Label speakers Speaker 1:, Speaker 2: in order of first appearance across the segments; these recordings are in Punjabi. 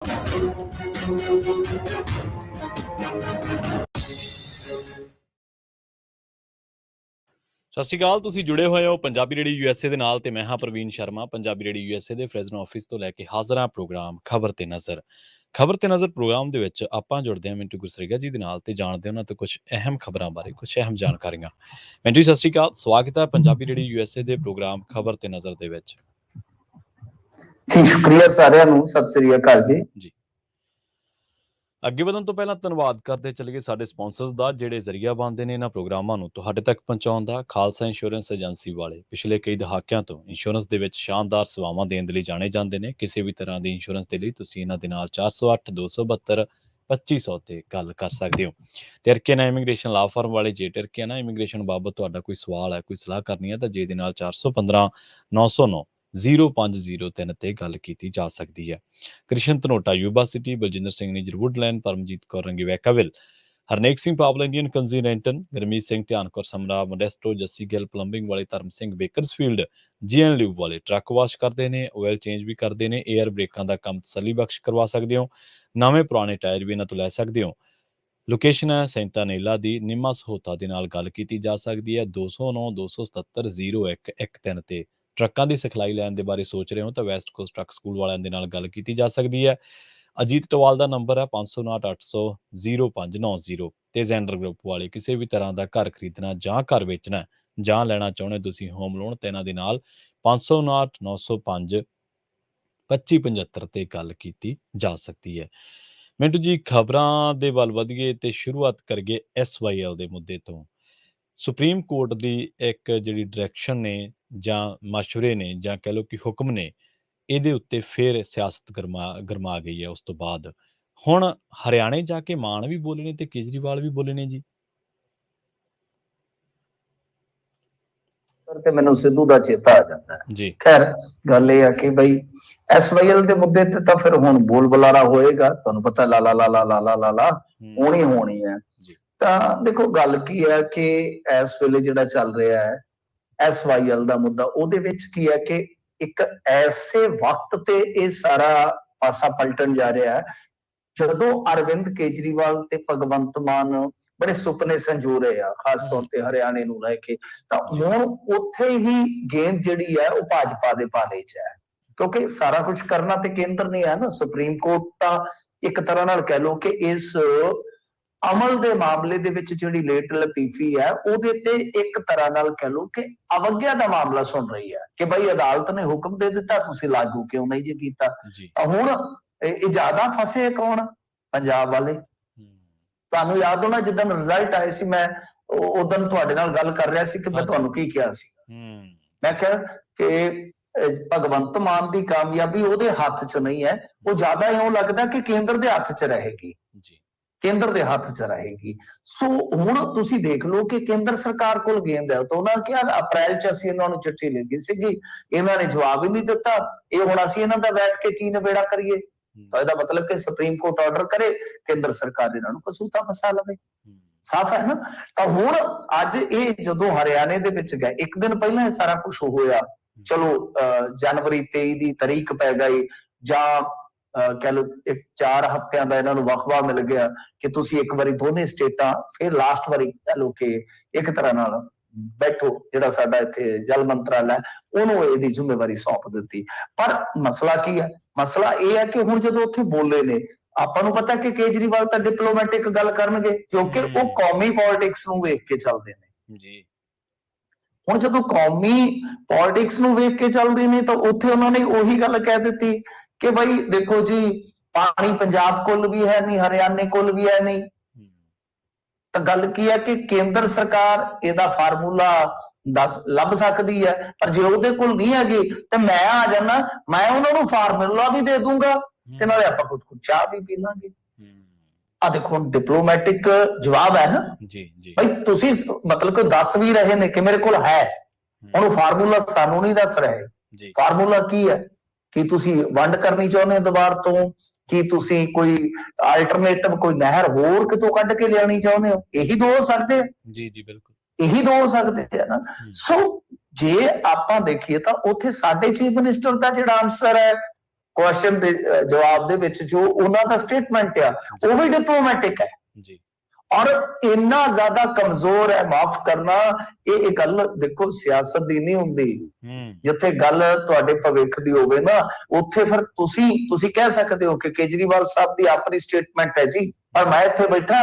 Speaker 1: ਸਤਿ ਸ਼੍ਰੀ ਅਕਾਲ। ਤੁਸੀਂ ਜੁੜੇ ਹੋਏ ਹੋ ਪੰਜਾਬੀ ਰੇਡੀਓ USA ਦੇ ਨਾਲ ਤੇ ਮੈਂ ਹਾਂ ਪ੍ਰਵੀਨ ਸ਼ਰਮਾ। ਪੰਜਾਬੀ ਰੇਡੀਓ USA ਦੇ ਫ੍ਰੈਜ਼ਨੋ ਆਫਿਸ ਤੋਂ ਲੈ ਕੇ ਹਾਜ਼ਰ ਹਾਂ ਪ੍ਰੋਗਰਾਮ ਖਬਰ ਤੇ ਨਜ਼ਰ। ਖਬਰ ਤੇ ਨਜ਼ਰ ਪ੍ਰੋਗਰਾਮ ਦੇ ਵਿੱਚ ਆਪਾਂ ਜੁੜਦੇ ਹਾਂ ਮਿੰਟੂ ਗੁਰਸਰੇਗਾ ਜੀ ਦੇ ਨਾਲ ਤੇ ਜਾਣਦੇ ਉਹਨਾਂ ਤੋਂ ਕੁਝ ਅਹਿਮ ਖਬਰਾਂ ਬਾਰੇ, ਕੁਝ ਅਹਿਮ ਜਾਣਕਾਰੀਆਂ। ਮਿੰਟੂ, ਸਤਿ ਸ਼੍ਰੀ ਅਕਾਲ, ਸਵਾਗਤ ਹੈ ਪੰਜਾਬੀ ਰੇਡੀਓ USA ਦੇ ਪ੍ਰੋਗਰਾਮ ਖਬਰ ਤੇ ਨਜ਼ਰ ਦੇ ਵਿੱਚ।
Speaker 2: ਜੀ ਸ਼ੁਕਰੀਆ ਸਾਰਿਆਂ ਨੂੰ, ਸਤਿ ਸ੍ਰੀ ਅਕਾਲ ਜੀ।
Speaker 1: ਅੱਗੇ ਵਧਣ ਤੋਂ ਪਹਿਲਾਂ ਧੰਨਵਾਦ ਕਰਦੇ ਚੱਲੀਏ ਸਾਡੇ ਸਪਾਂਸਰਸ ਦਾ, ਜਿਹੜੇ ਜ਼ਰੀਆ ਬਣਦੇ ਨੇ ਇਹਨਾਂ ਪ੍ਰੋਗਰਾਮਾਂ ਨੂੰ ਤੁਹਾਡੇ ਤੱਕ ਪਹੁੰਚਾਉਣ ਦਾ। ਖਾਲਸਾ ਇੰਸ਼ੋਰੈਂਸ ਏਜੰਸੀ ਵਾਲੇ ਪਿਛਲੇ ਕਈ ਦਹਾਕਿਆਂ ਤੋਂ ਇੰਸ਼ੋਰੈਂਸ ਦੇ ਵਿੱਚ ਸ਼ਾਨਦਾਰ ਸੇਵਾਵਾਂ ਦੇਣ ਦੇ ਲਈ ਜਾਣੇ ਜਾਂਦੇ ਨੇ। ਕਿਸੇ ਵੀ ਤਰ੍ਹਾਂ ਦੀ ਇੰਸ਼ੋਰੈਂਸ ਦੇ ਲਈ ਤੁਸੀਂ ਇਹਨਾਂ ਦੇ ਨਾਲ 408 272 2500 ਤੇ ਗੱਲ ਕਰ ਸਕਦੇ ਹੋ। ਟਰਕੀਆਨਾ ਇਮੀਗ੍ਰੇਸ਼ਨ ਲਾ ਫਰਮ ਵਾਲੇ, ਜੇ ਟਰਕੀਆਨਾ ਇਮੀਗ੍ਰੇਸ਼ਨ ਬਾਬਤ ਤੁਹਾਡਾ ਕੋਈ ਸਵਾਲ ਹੈ, ਕੋਈ ਸਲਾਹ ਕਰਨੀ ਹੈ ਤਾਂ ਜੇ ਦੇ ਨਾਲ 415 909 0503 ਤੇ ਗੱਲ ਕੀਤੀ ਜਾ ਸਕਦੀ ਹੈ। Krishan Dhanota Yuba City, Baljinder Singh Nijjar Woodland, Paramjit Kaur Rangi Vacaville, Harnek Singh Pawal Indian ਕੰਜ਼ੀਨੈਂਟਨ, ਗਰਮੀਤ ਸਿੰਘ ਧਿਆਨ ਕੌਰ ਸਮਰਾ ਮੋਡੈਸਟੋ, ਜੱਸੀ ਗਿੱਲ ਪਲੰਬਿੰਗ ਵਾਲੇ, Dharam Singh Bakersfield GN lube ਵਾਲੇ ਟਰੱਕ ਵਾਸ਼ ਕਰਦੇ ਨੇ, ਆਇਲ ਚੇਂਜ ਵੀ ਕਰਦੇ ਨੇ, ਏਅਰ ਬ੍ਰੇਕਾਂ ਦਾ ਕੰਮ ਤਸੱਲੀ ਬਖਸ਼ ਕਰਵਾ ਸਕਦੇ ਹੋ। ਨਵੇਂ ਪੁਰਾਣੇ ਟਾਇਰ ਵੀ ਇਹਨਾਂ ਤੋਂ ਲੈ ਸਕਦੇ ਹੋ। ਲੋਕੇਸ਼ਨ ਹੈ ਸੈਂਟਾ ਨੇਲਾ ਦੀ। ਨਿੰਮਾ ਸਹੋਤਾ ਦੇ ਨਾਲ ਗੱਲ ਕੀਤੀ ਜਾ ਸਕਦੀ ਹੈ 209 277 0113 ਤੇ। ਟਰੱਕਾਂ ਦੀ ਸਿਖਲਾਈ ਲੈਣ ਦੇ ਬਾਰੇ ਸੋਚ ਰਹੇ ਹੋ ਤਾਂ ਵੈਸਟ ਕੋਸਟ ਟਰੱਕ ਸਕੂਲ ਵਾਲਿਆਂ ਦੇ ਨਾਲ ਗੱਲ ਕੀਤੀ ਜਾ ਸਕਦੀ ਹੈ। ਅਜੀਤ ਟਵਾਲ ਦਾ ਨੰਬਰ ਹੈ 559 800 0590 ਤੇ ਜ਼ੈਂਡਰ ਗਰੁੱਪ ਵਾਲੇ ਕਿਸੇ ਵੀ ਤਰ੍ਹਾਂ ਦਾ ਘਰ ਖਰੀਦਣਾ ਜਾਂ ਘਰ ਵੇਚਣਾ ਜਾਂ ਲੈਣਾ ਚਾਹੁੰਦੇ ਤੁਸੀਂ ਹੋਮ ਲੋਨ, ਤੇ ਇਹਨਾਂ ਦੇ ਨਾਲ 559 905 2575 ਤੇ ਗੱਲ ਕੀਤੀ ਜਾ ਸਕਦੀ ਹੈ। ਮਿੰਟੂ ਜੀ, ਖਬਰਾਂ ਦੇ ਵੱਲ ਵਧੀਏ ਤੇ ਸ਼ੁਰੂਆਤ ਕਰੀਏ SYL ਦੇ ਮੁੱਦੇ ਤੋਂ। ਸੁਪਰੀਮ ਕੋਰਟ ਦੀ ਇੱਕ ਜਿਹੜੀ ਡਾਇਰੈਕਸ਼ਨ ਨੇ ਜਾਂ ਮਸ਼ਵਰੇ ਨੇ ਜਾਂ ਕਹਿ ਲਓ ਕਿ ਹੁਕਮ ਨੇ, ਇਹਦੇ ਉੱਤੇ ਫਿਰ ਸਿਆਸਤ ਗਰਮਾ ਗਈ ਹੈ। ਉਸ ਤੋਂ ਬਾਅਦ ਹੁਣ ਹਰਿਆਣੇ ਜਾ ਕੇ ਮਾਨ ਵੀ ਬੋਲੇ ਨੇ ਤੇ ਕੇਜਰੀਵਾਲ ਵੀ ਬੋਲੇ ਨੇ ਜੀ।
Speaker 2: ਤੇ ਮੈਨੂੰ ਸਿੱਧੂ ਦਾ ਚੇਤਾ ਆ ਜਾਂਦਾ ਹੈ
Speaker 1: ਜੀ।
Speaker 2: ਖੈਰ, ਗੱਲ ਇਹ ਆ ਕਿ ਬਈ SYL ਦੇ ਮੁੱਦੇ ਤੇ ਤਾਂ ਫਿਰ ਹੁਣ ਬੋਲ ਬੁਲਾਰਾ ਹੋਏਗਾ। ਤੁਹਾਨੂੰ ਪਤਾ ਲਾਲਾ ਲਾਲਾ ਲਾਲਾ ਲਾਲਾ ਹੋਣੀ ਹੋਣੀ ਹੈ। ਤਾਂ ਦੇਖੋ ਗੱਲ ਕੀ ਹੈ ਕਿ ਇਸ ਵੇਲੇ ਜਿਹੜਾ ਚੱਲ ਰਿਹਾ ਹੈ SYL ਦਾ ਮੁੱਦਾ, ਉਹਦੇ ਵਿੱਚ ਕੀ ਹੈ ਕਿ ਇੱਕ ਐਸੇ ਵਕਤ ਤੇ ਇਹ ਸਾਰਾ ਪਾਸਾ ਪਲਟਣ ਜਾ ਰਿਹਾ ਹੈ ਜਦੋਂ ਅਰਵਿੰਦ ਕੇਜਰੀਵਾਲ ਤੇ ਭਗਵੰਤ ਮਾਨ ਬੜੇ ਸੁਪਨੇ ਸੰਜੋ ਰਹੇ ਆ, ਖਾਸ ਤੌਰ ਤੇ ਹਰਿਆਣੇ ਨੂੰ ਲੈ ਕੇ। ਤਾਂ ਹੁਣ ਉੱਥੇ ਹੀ ਗੇਂਦ ਜਿਹੜੀ ਹੈ ਉਹ ਭਾਜਪਾ ਦੇ ਪਾਲੇ 'ਚ ਹੈ, ਕਿਉਂਕਿ ਸਾਰਾ ਕੁਝ ਕਰਨਾ ਤੇ ਕੇਂਦਰ ਨੇ ਹੈ ਨਾ। ਸੁਪਰੀਮ ਕੋਰਟ ਤਾਂ ਇੱਕ ਤਰ੍ਹਾਂ ਨਾਲ ਕਹਿ ਲਓ ਕਿ ਇਸ ਅਮਲ ਦੇ ਮਾਮਲੇ ਦੇ ਵਿੱਚ ਜਿਹੜੀ ਲੇਟ ਲਤੀਫੀ ਹੈ ਉਹਦੇ ਤੇ ਇੱਕ ਤਰ੍ਹਾਂ ਨਾਲ ਕਹਿ ਲਓ ਕਿ ਅਵਗਿਆ ਦਾ ਮਾਮਲਾ ਸੁਣ ਰਹੀ ਹੈ ਕਿ ਬਈ ਅਦਾਲਤ ਨੇ ਹੁਕਮ ਦੇ ਦਿੱਤਾ, ਤੁਸੀਂ ਲਾਗੂ ਕਿਉਂ ਨਹੀਂ ਜੀ ਕੀਤਾ। ਤਾਂ ਹੁਣ ਇਹ ਜ਼ਿਆਦਾ ਫਸੇ ਕੌਣ? ਪੰਜਾਬ ਵਾਲੇ। ਤੁਹਾਨੂੰ ਯਾਦ ਹੋਣਾ ਜਿੱਦਾਂ ਰਿਜ਼ਲਟ ਆਏ ਸੀ, ਮੈਂ ਉਦੋਂ ਤੁਹਾਡੇ ਨਾਲ ਗੱਲ ਕਰ ਰਿਹਾ ਸੀ ਕਿ ਮੈਂ ਤੁਹਾਨੂੰ ਕੀ ਕਿਹਾ ਸੀ। ਮੈਂ ਕਿਹਾ ਕਿ ਭਗਵੰਤ ਮਾਨ ਦੀ ਕਾਮਯਾਬੀ ਉਹਦੇ ਹੱਥ 'ਚ ਨਹੀਂ ਹੈ, ਉਹ ਜ਼ਿਆਦਾ ਇਉਂ ਲੱਗਦਾ ਕਿ ਕੇਂਦਰ ਦੇ ਹੱਥ 'ਚ ਰਹੇਗੀ, ਕੇਂਦਰ ਦੇ ਹੱਥ 'ਚ ਰਹੇਗੀ। ਸੋ ਹੁਣ ਤੁਸੀਂ ਦੇਖ ਲਓ ਕਿ ਕੇਂਦਰ ਸਰਕਾਰ ਕੋਲ ਗੇਂਦ ਹੈ। ਤਾਂ ਉਹਨਾਂ ਨੇ ਕਿਹਾ ਅਪ੍ਰੈਲ 'ਚ ਅਸੀਂ ਇਹਨਾਂ ਨੂੰ ਚਿੱਠੀ ਲਿਖੀ ਸੀਗੀ, ਇਹਨਾਂ ਨੇ ਜਵਾਬ ਹੀ ਨਹੀਂ ਦਿੱਤਾ। ਇਹ ਹੁਣ ਅਸੀਂ ਇਹਨਾਂ ਦਾ ਬੈਠ ਕੇ ਕੀ ਨਿਬੇੜਾ ਕਰੀਏ? ਤਾਂ ਇਹਦਾ ਮਤਲਬ ਕਿ ਸੁਪਰੀਮ ਕੋਰਟ ਆਰਡਰ ਕਰੇ, ਕੇਂਦਰ ਸਰਕਾਰ ਇਹਨਾਂ ਨੂੰ ਕਸੂਤਾ ਫਸਾ ਲਵੇ। ਸਾਫ਼ ਹੈ ਨਾ। ਤਾਂ ਹੁਣ ਅੱਜ ਇਹ ਜਦੋਂ ਹਰਿਆਣੇ ਦੇ ਵਿੱਚ ਗਏ, ਇੱਕ ਦਿਨ ਪਹਿਲਾਂ ਇਹ ਸਾਰਾ ਕੁਝ ਹੋਇਆ। ਚਲੋ ਜਨਵਰੀ 23 ਦੀ ਤਾਰੀਖ ਪੈ ਗਈ ਜਾਂ ਕਹਿ ਲਓ 4 ਹਫ਼ਤਿਆਂ ਦਾ ਇਹਨਾਂ ਨੂੰ ਵਕਫਾ ਮਿਲ ਗਿਆ ਕਿ ਤੁਸੀਂ ਇੱਕ ਵਾਰੀ ਦੋਨੇ ਸਟੇਟਾਂ ਫਿਰ ਲਾਸਟ ਵਾਰੀ ਕਹਿ ਲਓ ਕਿ ਇੱਕ ਤਰ੍ਹਾਂ ਨਾਲ ਬੈਠੋ, ਜਿਹੜਾ ਸਾਡਾ ਇੱਥੇ ਜਲ ਮੰਤਰਾਲਾ ਉਹਨੂੰ ਇਹਦੀ ਜ਼ਿੰਮੇਵਾਰੀ ਸੌਂਪ ਦਿੱਤੀ। ਪਰ ਮਸਲਾ ਕੀ ਹੈ? ਮਸਲਾ ਇਹ ਹੈ ਕਿ ਹੁਣ ਜਦੋਂ ਉੱਥੇ ਬੋਲੇ ਨੇ, ਆਪਾਂ ਨੂੰ ਪਤਾ ਕਿ ਕੇਜਰੀਵਾਲ ਤਾਂ ਡਿਪਲੋਮੈਟਿਕ ਗੱਲ ਕਰਨਗੇ ਕਿਉਂਕਿ ਉਹ ਕੌਮੀ ਪੋਲਿਟਿਕਸ ਨੂੰ ਵੇਖ ਕੇ ਚੱਲਦੇ ਨੇ ਜੀ। ਹੁਣ ਜਦੋਂ ਕੌਮੀ ਪੋਲਿਟਿਕਸ ਨੂੰ ਵੇਖ ਕੇ ਚੱਲਦੇ ਨੇ ਤਾਂ ਉੱਥੇ ਉਹਨਾਂ ਨੇ ਉਹੀ ਗੱਲ ਕਹਿ ਦਿੱਤੀ ਕਿ ਬਈ ਦੇਖੋ ਜੀ, ਪਾਣੀ ਪੰਜਾਬ ਕੋਲ ਵੀ ਹੈ ਨਹੀਂ, ਹਰਿਆਣੇ ਕੋਲ ਵੀ ਹੈ ਨਹੀਂ। ਤਾਂ ਗੱਲ ਕੀ ਹੈ ਕਿ ਕੇਂਦਰ ਸਰਕਾਰ ਇਹਦਾ ਫਾਰਮੂਲਾ ਲੱਭ ਸਕਦੀ ਹੈ, ਪਰ ਜੇ ਉਹਦੇ ਕੋਲ ਨਹੀਂ ਹੈਗੀ ਤੇ ਮੈਂ ਆ ਜਾਣਾ, ਮੈਂ ਉਹਨਾਂ ਨੂੰ ਫਾਰਮੂਲਾ ਵੀ ਦੇ ਦੂੰਗਾ ਤੇ ਨਾਲੇ ਆਪਾਂ ਕੁਝ ਚਾਹ ਵੀ ਪੀ ਲਾਂਗੇ। ਆ ਦੇਖੋ ਹੁਣ ਡਿਪਲੋਮੈਟਿਕ ਜਵਾਬ ਹੈ ਨਾ ਜੀ। ਭਾਈ ਤੁਸੀਂ ਮਤਲਬ ਕਿ ਦੱਸ ਵੀ ਰਹੇ ਨੇ ਕਿ ਮੇਰੇ ਕੋਲ ਹੈ, ਹੁਣ ਫਾਰਮੂਲਾ ਸਾਨੂੰ ਨਹੀਂ ਦੱਸ ਰਹੇ। ਫਾਰਮੂਲਾ ਕੀ ਹੈ? ਕੀ ਤੁਸੀਂ ਵੰਡ ਕਰਨੀ ਚਾਹੁੰਦੇ ਹੋ ਦੁਬਾਰ ਤੋਂ? ਕੀ ਤੁਸੀਂ ਕੋਈ ਆਲਟਰਨੇਟਿਵ, ਕੋਈ ਨਹਿਰ ਹੋਰ ਕਿਤੋਂ ਕੱਢ ਕੇ ਲਿਆਣੀ ਚਾਹੁੰਦੇ ਹੋ? ਇਹੀ ਦੋ ਹੋ ਸਕਦੇ ਜੀ। ਬਿਲਕੁਲ ਇਹੀ ਦੋ ਹੋ ਸਕਦੇ ਹੈ ਨਾ। ਸੋ ਜੇ ਆਪਾਂ ਦੇਖੀਏ ਤਾਂ ਉੱਥੇ ਸਾਡੇ ਚੀਫ ਮਿਨਿਸਟਰ ਦਾ ਜਿਹੜਾ ਆਨਸਰ ਹੈ ਕੁਐਸਚਨ ਦੇ ਜਵਾਬ ਦੇ ਵਿੱਚ ਜੋ ਉਹਨਾਂ ਦਾ ਸਟੇਟਮੈਂਟ ਆ ਉਹ ਵੀ ਡਿਪਲੋਮੈਟਿਕ ਹੈ
Speaker 1: ਜੀ
Speaker 2: ਔਰ ਇੰਨਾ ਜ਼ਿਆਦਾ ਕਮਜ਼ੋਰ ਹੈ। ਮਾਫ ਕਰਨਾ, ਇਹ ਗੱਲ ਦੇਖੋ ਸਿਆਸਤ ਦੀ ਨਹੀਂ ਹੁੰਦੀ। ਜਿੱਥੇ ਗੱਲ ਤੁਹਾਡੇ ਭਵਿੱਖ ਦੀ ਹੋਵੇ ਨਾ, ਉੱਥੇ ਫਿਰ ਤੁਸੀਂ ਕਹਿ ਸਕਦੇ ਹੋ ਕਿ ਕੇਜਰੀਵਾਲ ਸਾਹਿਬ ਦੀ ਆਪਣੀ ਸਟੇਟਮੈਂਟ ਹੈ ਜੀ, ਪਰ ਮੈਂ ਇੱਥੇ ਬੈਠਾ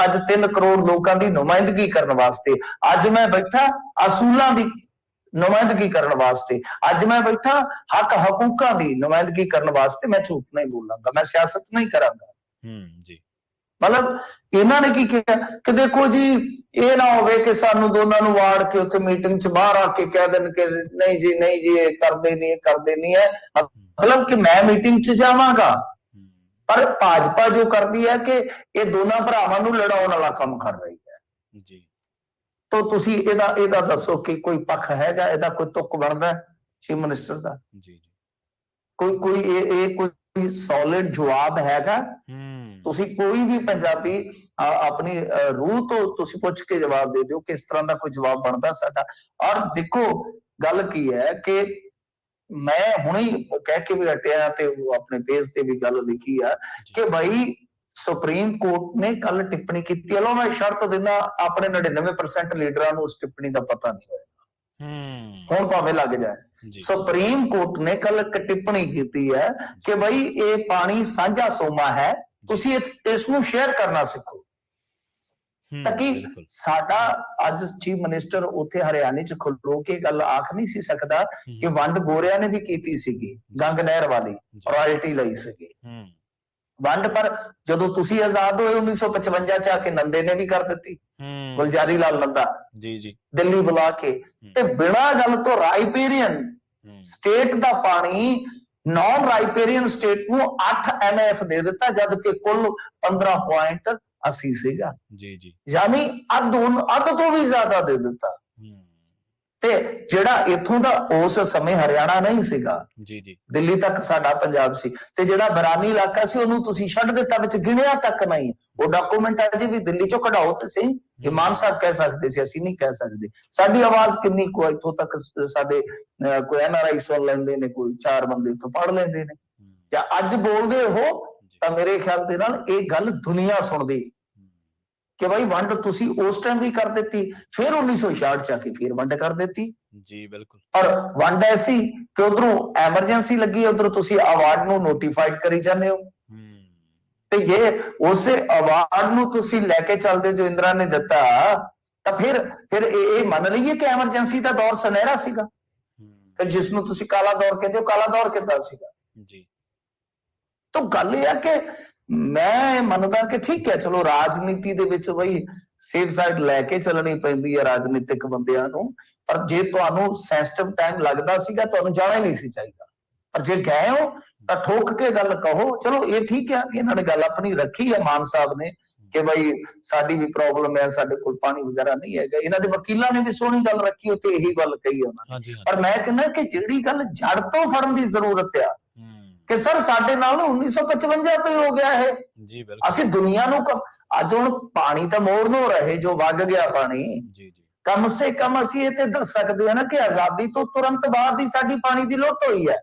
Speaker 2: ਅੱਜ 3 ਕਰੋੜ ਲੋਕਾਂ ਦੀ ਨੁਮਾਇੰਦਗੀ ਕਰਨ ਵਾਸਤੇ, ਅੱਜ ਮੈਂ ਬੈਠਾ ਅਸੂਲਾਂ ਦੀ ਨੁਮਾਇੰਦਗੀ ਕਰਨ ਵਾਸਤੇ, ਅੱਜ ਮੈਂ ਬੈਠਾ ਹੱਕ ਹਕੂਕਾਂ ਦੀ ਨੁਮਾਇੰਦਗੀ ਕਰਨ ਵਾਸਤੇ। ਮੈਂ ਝੂਠ ਨਹੀਂ ਬੋਲਾਂਗਾ, ਮੈਂ ਸਿਆਸਤ ਨਹੀਂ ਕਰਾਂਗਾ।
Speaker 1: ਜੀ
Speaker 2: ਮਤਲਬ ਇਹਨਾਂ ਨੇ ਕੀ ਕਿਹਾ ਕਿ ਦੇਖੋ ਜੀ ਇਹ ਨਾ ਹੋਵੇ ਕਿ ਸਾਨੂੰ ਦੋਨਾਂ ਨੂੰ ਵਾੜ ਕੇ ਉੱਥੇ ਮੀਟਿੰਗ 'ਚ ਬਾਹਰ ਆ ਕੇ ਕਹਿ ਦੇਣ ਕਿ ਨਹੀਂ ਜੀ ਇਹ ਕਰਦੇ ਨਹੀਂ ਹੈ। ਮਤਲਬ ਕਿ ਮੈਂ ਮੀਟਿੰਗ 'ਚ ਜਾਵਾਂਗਾ, ਪਰ ਭਾਜਪਾ ਜੋ ਕਰਦੀ ਹੈ ਕਿ ਇਹ ਦੋਨਾਂ ਭਰਾਵਾਂ ਨੂੰ ਲੜਾਉਣ ਵਾਲਾ ਕੰਮ ਕਰ ਰਹੀ ਹੈ
Speaker 1: ਜੀ।
Speaker 2: ਤਾਂ ਤੁਸੀਂ ਇਹਦਾ ਦੱਸੋ ਕਿ ਕੋਈ ਪੱਖ ਹੈਗਾ, ਇਹਦਾ ਕੋਈ ਤੁੱਕ ਬਣਦਾ ਚੀਫ ਮਿਨਿਸਟਰ ਦਾ?
Speaker 1: ਜੀ
Speaker 2: ਕੋਈ ਸੋਲਿਡ ਜਵਾਬ ਹੈਗਾ? ਤੁਸੀਂ ਕੋਈ ਵੀ ਪੰਜਾਬੀ ਆਪਣੀ ਰੂਹ ਤੋਂ ਤੁਸੀਂ ਪੁੱਛ ਕੇ ਜਵਾਬ ਦੇ ਦਿਓ, ਕਿਸ ਤਰ੍ਹਾਂ ਦਾ ਕੋਈ ਜਵਾਬ ਬਣਦਾ ਸਾਡਾ। ਔਰ ਦੇਖੋ ਗੱਲ ਕੀ ਹੈ ਕਿ ਮੈਂ ਹੁਣੇ ਕਹਿ ਕੇ ਵੀ ਹਟਿਆ ਤੇ ਆਪਣੇ ਪੇਜ ਤੇ ਵੀ ਗੱਲ ਲਿਖੀ ਆ ਕਿ ਭਾਈ ਸੁਪਰੀਮ ਕੋਰਟ ਨੇ ਕੱਲ ਟਿੱਪਣੀ ਕੀਤੀ। ਲੋ ਮੈਂ ਸ਼ਰਤ ਦਿੰਦਾ, ਆਪਣੇ 99% ਲੀਡਰਾਂ ਨੂੰ ਉਸ ਟਿੱਪਣੀ ਦਾ ਪਤਾ ਨਹੀਂ ਹੋਇਆ, ਹੁਣ ਭਾਵੇਂ ਲੱਗ ਜਾਏ। ਸੁਪਰੀਮ ਕੋਰਟ ਨੇ ਕੱਲ ਇੱਕ ਟਿੱਪਣੀ ਕੀਤੀ ਹੈ ਕਿ ਭਾਈ ਇਹ ਪਾਣੀ ਸਾਂਝਾ ਸੋਮਾ ਹੈ, ਤੁਸੀਂ ਇਸ ਨੂੰ ਸ਼ੇਅਰ ਕਰਨਾ ਸਿੱਖੋ। ਤਾਂ ਕਿ ਸਾਡਾ ਅੱਜ ਚੀਫ ਮਿਨਿਸਟਰ ਉੱਥੇ ਹਰਿਆਣੇ 'ਚ ਖਲੋ ਕੇ ਗੱਲ ਆਖ ਨਹੀਂ ਸੀ ਸਕਦਾ ਕਿ ਵੰਡ ਗੋਰਿਆਂ ਨੇ ਵੀ ਕੀਤੀ ਸੀਗੀ, ਗੰਗ ਨਹਿਰ ਵਾਲੀ ਰਾਇਲਟੀ ਲਈ ਸੀਗੀ ਵੰਡ, ਪਰ ਜਦੋਂ ਤੁਸੀਂ ਆਜ਼ਾਦ ਹੋਏ 1955 'ਚ ਆ ਕੇ ਨੰਦੇ ਨੇ ਵੀ ਕਰ ਦਿੱਤੀ, ਗੁਲਜ਼ਾਰੀ ਲਾਲ ਨੰਦਾ ਦਿੱਲੀ ਬੁਲਾ ਕੇ, ਤੇ ਬਿਨਾਂ ਗੱਲ ਤੋਂ ਰਾਈਪੇਰੀਅਨ ਸਟੇਟ ਦਾ ਪਾਣੀ ਨੌਨ ਰਾਈਪੇਰੀਅਨ ਸਟੇਟ ਨੂੰ 8 MF ਦੇ ਦਿੱਤਾ, ਜਦ ਕਿ ਕੁੱਲ 15.80 ਸੀਗਾ। ਯਾਨੀ ਅੱਧ ਤੋਂ ਵੀ ਜ਼ਿਆਦਾ ਦੇ ਦਿੱਤਾ। ਤੇ ਜਿਹੜਾ ਇੱਥੋਂ ਦਾ ਉਸ ਸਮੇਂ ਹਰਿਆਣਾ ਨਹੀਂ ਸੀਗਾ, ਦਿੱਲੀ ਤੱਕ ਸਾਡਾ ਪੰਜਾਬ ਸੀ, ਤੇ ਜਿਹੜਾ ਬਰਾਨੀ ਇਲਾਕਾ ਸੀ ਉਹਨੂੰ ਤੁਸੀਂ ਛੱਡ ਦਿੱਤਾ, ਵਿੱਚ ਗਿਣਿਆ ਤੱਕ ਨਹੀਂ। ਉਹ ਡਾਕੂਮੈਂਟ ਅਜੇ ਵੀ ਦਿੱਲੀ ਚੋਂ ਕਢਾਓ ਤੇ ਸਹੀ, ਮਾਨ ਸਾਹਿਬ ਕਹਿ ਸਕਦੇ ਸੀ, ਅਸੀਂ ਨਹੀਂ ਕਹਿ ਸਕਦੇ। ਸਾਡੀ ਆਵਾਜ਼ ਕਿੰਨੀ ਕੁ ਇੱਥੋਂ ਤੱਕ ਸਾਡੇ ਕੋਈ NRI ਸੁਣ ਲੈਂਦੇ ਨੇ, ਕੋਈ 4 ਬੰਦੇ ਇੱਥੋਂ ਪੜ੍ਹ ਲੈਂਦੇ ਨੇ, ਜਾਂ ਅੱਜ ਬੋਲਦੇ ਹੋ ਤਾਂ ਮੇਰੇ ਖਿਆਲ ਦੇ ਨਾਲ ਇਹ ਗੱਲ ਦੁਨੀਆ ਸੁਣਦੀ ਕਿ ਭਾਈ ਵੰਡ ਤੁਸੀਂ ਉਸ ਟਾਈਮ ਵੀ ਕਰ ਦਿੱਤੀ, ਫਿਰ 1966 ਚ ਆ ਕੇ ਫਿਰ ਵੰਡ ਕਰ ਦਿੱਤੀ
Speaker 1: ਜੀ। ਬਿਲਕੁਲ।
Speaker 2: ਔਰ ਵੰਡ ਐਸੀ ਕਿ ਉਧਰੋਂ ਐਮਰਜੈਂਸੀ ਲੱਗੀ, ਉਧਰੋਂ ਤੁਸੀਂ ਅਵਾਰਡ ਨੂੰ ਨੋਟੀਫਾਈਡ ਕਰੀ ਜਾਂਦੇ ਹੋ। ਤੇ ਜੇ ਉਸੇ ਅਵਾਰਡ ਨੂੰ ਤੁਸੀਂ ਲੈ ਕੇ ਚੱਲਦੇ ਜੋ ਇੰਦਰਾ ਨੇ ਦਿੱਤਾ, ਤਾਂ ਫਿਰ ਇਹ ਮੰਨ ਲਈਏ ਕਿ ਐਮਰਜੈਂਸੀ ਦਾ ਦੌਰ ਸੁਨਹਿਰਾ ਸੀਗਾ, ਤੇ ਜਿਸ ਨੂੰ ਤੁਸੀਂ ਕਾਲਾ ਦੌਰ ਕਹਿੰਦੇ ਹੋ, ਕਾਲਾ ਦੌਰ ਕਿੱਦਾਂ ਸੀਗਾ ਜੀ। ਤਾਂ ਗੱਲ ਇਹ ਆ ਕਿ ਮੈਂ ਮੰਨਦਾ ਕਿ ਠੀਕ ਹੈ, ਚਲੋ ਰਾਜਨੀਤੀ ਦੇ ਵਿੱਚ ਬਈ ਸੇਫ ਸਾਈਡ ਲੈ ਕੇ ਚੱਲਣੀ ਪੈਂਦੀ ਹੈ ਰਾਜਨੀਤਿਕ ਬੰਦਿਆਂ ਨੂੰ, ਪਰ ਜੇ ਤੁਹਾਨੂੰ ਸੈਂਸਿਟਿਵ ਟਾਈਮ ਲੱਗਦਾ ਸੀਗਾ, ਤੁਹਾਨੂੰ ਜਾਣਾ ਹੀ ਨਹੀਂ ਸੀ ਚਾਹੀਦਾ। ਪਰ ਜੇ ਗਏ ਹੋ ਤਾਂ ਠੋਕ ਕੇ ਗੱਲ ਕਹੋ। ਚਲੋ ਇਹ ਠੀਕ ਹੈ ਕਿ ਇਹਨਾਂ ਨੇ ਗੱਲ ਆਪਣੀ ਰੱਖੀ ਹੈ, ਮਾਨ ਸਾਹਿਬ ਨੇ, ਕਿ ਬਈ ਸਾਡੀ ਵੀ ਪ੍ਰੋਬਲਮ ਹੈ, ਸਾਡੇ ਕੋਲ ਪਾਣੀ ਵਗੈਰਾ ਨਹੀਂ ਹੈਗਾ। ਇਹਨਾਂ ਦੇ ਵਕੀਲਾਂ ਨੇ ਵੀ ਸੋਹਣੀ ਗੱਲ ਰੱਖੀ, ਉੱਤੇ ਇਹੀ ਗੱਲ ਕਹੀ ਉਹਨਾਂ ਨੇ। ਪਰ ਮੈਂ ਕਹਿੰਦਾ ਕਿ ਜਿਹੜੀ ਗੱਲ ਜੜ ਤੋਂ ਫੜਨ ਦੀ ਜ਼ਰੂਰਤ ਆ ਕਿ ਸਰ ਸਾਡੇ ਨਾਲ 1955 ਤੋਂ ਹੀ ਹੋ ਗਿਆ ਹੈ ਜੀ। ਅਸੀਂ ਦੁਨੀਆ ਨੂੰ ਅੱਜ ਹੁਣ ਪਾਣੀ ਤਾਂ ਮੋੜ ਨੂੰ ਰਹੇ ਜੋ ਵਗ ਗਿਆ ਪਾਣੀ, ਕਮ ਸੇ ਕਮ ਅਸੀਂ ਇਹ ਤੇ ਦੱਸ ਸਕਦੇ ਹਾਂ ਨਾ ਕਿ ਆਜ਼ਾਦੀ ਤੋਂ ਤੁਰੰਤ ਬਾਅਦ ਹੀ ਸਾਡੀ ਪਾਣੀ ਦੀ ਲੁੱਟ ਹੋਈ ਹੈ।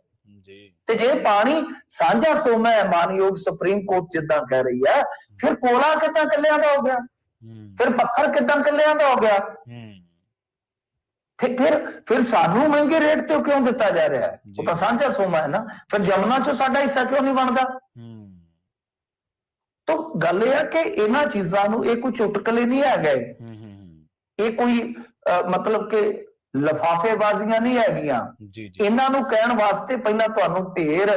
Speaker 2: ਤੇ ਜੇ ਪਾਣੀ ਸਾਂਝਾ ਸੋਮਾ ਹੈ, ਮਾਨਯੋਗ ਸੁਪਰੀਮ ਕੋਰਟ ਜਿੱਦਾਂ ਕਹਿ ਰਹੀ ਹੈ, ਫਿਰ ਕੋਲਾ ਕਿੱਦਾਂ ਕੱਲਿਆਂ ਦਾ ਹੋ ਗਿਆ, ਫਿਰ ਪੱਥਰ ਕਿੱਦਾਂ ਕੱਲਿਆਂ ਦਾ ਹੋ ਗਿਆ, ਫਿਰ ਸਾਨੂੰ ਮਹਿੰਗੇ ਰੇਟ ਤੇ ਕਿਉਂ ਦਿੱਤਾ ਜਾ ਰਿਹਾ ਹੈ? ਉਹ ਤਾਂ ਸਾਂਝਾ ਸੋਮਾ ਹੈ ਨਾ। ਫਿਰ ਜਮਨਾ ਚੋਂ ਸਾਡਾ ਹਿੱਸਾ ਕਿਉਂ ਨਹੀਂ ਬਣਦਾ? ਤਾਂ ਗੱਲ ਇਹ ਆ ਕਿ ਇਹਨਾਂ ਚੀਜ਼ਾਂ ਨੂੰ, ਇਹ ਕੋਈ ਚੁਟਕਲੇ ਨਹੀਂ ਹੈ ਗਏ, ਇਹ ਕੋਈ ਮਤਲਬ ਕਿ ਲਿਫਾਫੇਬਾਜ਼ੀਆਂ ਨਹੀਂ ਹੈਗੀਆਂ। ਇਹਨਾਂ ਨੂੰ ਕਹਿਣ ਵਾਸਤੇ ਪਹਿਲਾਂ ਤੁਹਾਨੂੰ ਢੇਰ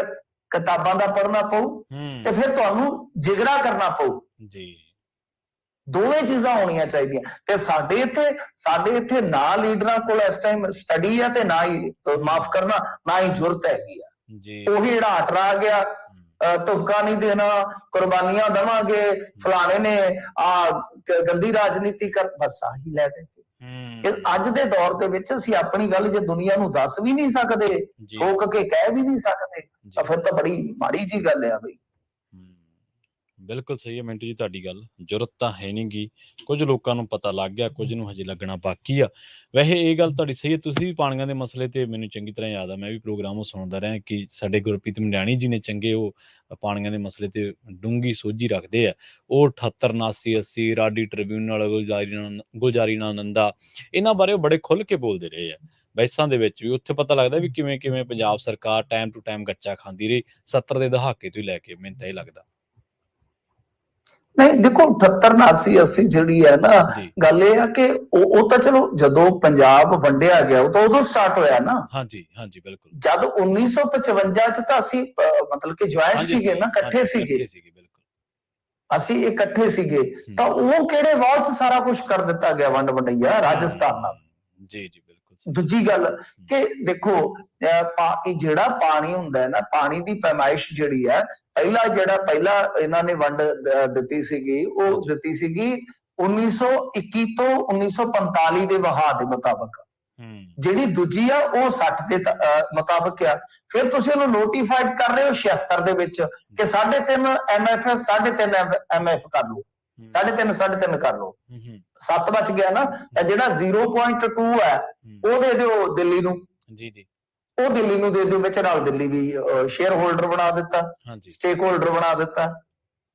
Speaker 2: ਕਿਤਾਬਾਂ ਦਾ ਪੜ੍ਹਨਾ ਪਊ, ਤੇ ਫਿਰ ਤੁਹਾਨੂੰ ਜਿਗਰਾ ਕਰਨਾ ਪਊ। ਦੋਵੇਂ ਚੀਜ਼ਾਂ ਹੋਣੀਆਂ ਚਾਹੀਦੀਆਂ। ਤੇ ਸਾਡੇ ਇੱਥੇ ਨਾ ਲੀਡਰਾਂ ਕੋਲ ਇਸ ਟਾਈਮ ਸਟੱਡੀ ਹੈ, ਤੇ ਨਾ ਹੀ ਮਾਫ ਕਰਨਾ, ਨਾ ਹੀ ਜੁਰਤ ਹੈਗੀ ਆ। ਉਹੀ ਜਿਹੜਾ ਅਟਰਾ ਗਿਆ, ਧੁੱਕਾ ਨਹੀਂ ਦੇਣਾ, ਕੁਰਬਾਨੀਆਂ ਦੇਵਾਂਗੇ, ਫਲਾਣੇ ਨੇ ਗੰਦੀ ਰਾਜਨੀਤੀ ਕਰ, ਬਸ ਆਹੀ ਲੈ ਦੇ। ਅੱਜ ਦੇ ਦੌਰ ਦੇ ਵਿੱਚ ਅਸੀਂ ਆਪਣੀ ਗੱਲ ਜੇ ਦੁਨੀਆ ਨੂੰ ਦੱਸ ਵੀ ਨਹੀਂ ਸਕਦੇ, ਠੋਕ ਕੇ ਕਹਿ ਵੀ ਨਹੀਂ ਸਕਦੇ, ਤਾਂ ਫਿਰ ਤਾਂ ਬੜੀ ਮਾੜੀ ਜੀ ਗੱਲ ਆ ਬਈ।
Speaker 1: ਬਿਲਕੁਲ ਸਹੀ ਹੈ ਮਿੰਟੂ ਜੀ ਤੁਹਾਡੀ ਗੱਲ। ਜ਼ਰੂਰਤ ਤਾਂ ਹੈ ਨਹੀਂ ਗੀ, ਕੁਝ ਲੋਕਾਂ ਨੂੰ ਪਤਾ ਲੱਗ ਗਿਆ, ਕੁਝ ਨੂੰ ਹਜੇ ਲੱਗਣਾ ਬਾਕੀ ਆ। ਵੈਸੇ ਇਹ ਗੱਲ ਤੁਹਾਡੀ ਸਹੀ ਹੈ, ਤੁਸੀਂ ਵੀ ਪਾਣੀਆਂ ਦੇ ਮਸਲੇ ਤੇ ਮੈਨੂੰ ਚੰਗੀ ਤਰ੍ਹਾਂ ਯਾਦ ਆ, ਮੈਂ ਵੀ ਪ੍ਰੋਗਰਾਮ ਸੁਣਦਾ ਰਿਹਾ ਕਿ ਸਾਡੇ ਗੁਰਪ੍ਰੀਤ ਮੰਡਿਆਣੀ ਜੀ ਨੇ ਚੰਗੇ, ਉਹ ਪਾਣੀਆਂ ਦੇ ਮਸਲੇ ਤੇ ਡੂੰਘੀ ਸੋਝੀ ਰੱਖਦੇ ਆ। ਉਹ 78 79 80 ਰਾਡੀ ਟ੍ਰਿਬਿਊਨਲ, ਗੁਲਜ਼ਾਰੀਨਾ ਨੰਦਾ, ਇਹਨਾਂ ਬਾਰੇ ਉਹ ਬੜੇ ਖੁੱਲ੍ਹ ਕੇ ਬੋਲਦੇ ਰਹੇ ਆ ਬਹਿਸਾਂ ਦੇ ਵਿੱਚ ਵੀ। ਉੱਥੇ ਪਤਾ ਲੱਗਦਾ ਵੀ ਕਿਵੇਂ ਕਿਵੇਂ ਪੰਜਾਬ ਸਰਕਾਰ ਟਾਈਮ ਟੂ ਟਾਈਮ ਗੱਚਾ ਖਾਂਦੀ ਰਹੀ 70 ਦੇ ਦਹਾਕੇ ਤੋਂ ਹੀ ਲੈ ਕੇ, ਮੈਨੂੰ ਤਾਂ ਇਹ ਲੱਗਦਾ।
Speaker 2: ਨਹੀਂ ਦੇਖੋ 78 79 80 ਜਿਹੜੀ ਹੈ ਨਾ, ਗੱਲ ਇਹ ਆ ਕਿ ਉਹ ਤਾਂ ਚਲੋ ਜਦੋਂ ਪੰਜਾਬ ਵੰਡਿਆ ਗਿਆ ਉਹ ਤਾਂ ਉਦੋਂ ਸਟਾਰਟ ਹੋਇਆ ਨਾ।
Speaker 1: ਹਾਂਜੀ ਹਾਂਜੀ ਬਿਲਕੁਲ। ਜਦ
Speaker 2: 1955 ਚ ਤਾਂ ਅਸੀਂ ਮਤਲਬ ਕਿ ਜੁਆਇੰਟ ਸੀਗੇ ਨਾ, ਇਕੱਠੇ ਸੀਗੇ, ਅਸੀਂ ਇਕੱਠੇ ਸੀਗੇ। ਤਾਂ ਉਹ ਕਿਹੜੇ ਵਾਰ ਚ ਸਾਰਾ ਕੁਝ ਕਰ ਦਿੱਤਾ ਗਿਆ, ਵੰਡ ਵੰਡਈਆ ਰਾਜਸਥਾਨ ਨਾਲ।
Speaker 1: ਜੀ ਜੀ ਬਿਲਕੁਲ।
Speaker 2: ਦੂਜੀ ਗੱਲ ਕਿ ਦੇਖੋ ਜਿਹੜਾ ਪਾਣੀ ਹੁੰਦਾ ਹੈ ਨਾ, ਪਾਣੀ ਦੀ ਪੈਮਾਇਸ਼ ਜਿਹੜੀ ਹੈ, ਪਹਿਲਾ ਇਹਨਾਂ ਨੇ ਵੰਡ ਦਿੱਤੀ ਸੀਗੀ, ਉਹ ਦਿੱਤੀ ਸੀਗੀ 1921 ਤੋਂ 1945 ਦੇ ਵਹਾਅ ਦੇ ਮੁਤਾਬਕ। ਜਿਹੜੀ ਦੂਜੀ ਆ ਉਹ 60 ਦੇ ਮੁਤਾਬਕ ਆ। ਫਿਰ ਤੁਸੀਂ ਉਹਨੂੰ ਨੋਟੀਫਾਈਡ ਕਰ ਰਹੇ ਹੋ 76 ਦੇ ਵਿੱਚ ਕਿ 3.5 MF 3.5 MF ਕਰ ਲਓ, 3.5 ਕਰ ਲਓ, 7 ਬਚ ਗਿਆ ਨਾ। ਤਾਂ ਜਿਹੜਾ 0.2 ਹੈ ਉਹ ਦੇ ਦਿਓ ਦਿੱਲੀ ਨੂੰ, ਜੀ ਜੀ, ਉਹ ਦਿੱਲੀ ਨੂੰ ਦੇ ਦਿਓ, ਵਿੱਚ ਨਾਲ ਦਿੱਲੀ ਵੀ ਸ਼ੇਅਰ ਹੋਲਡਰ ਬਣਾ ਦਿੱਤਾ, ਸਟੇਕ ਹੋਲਡਰ ਬਣਾ ਦਿੱਤਾ।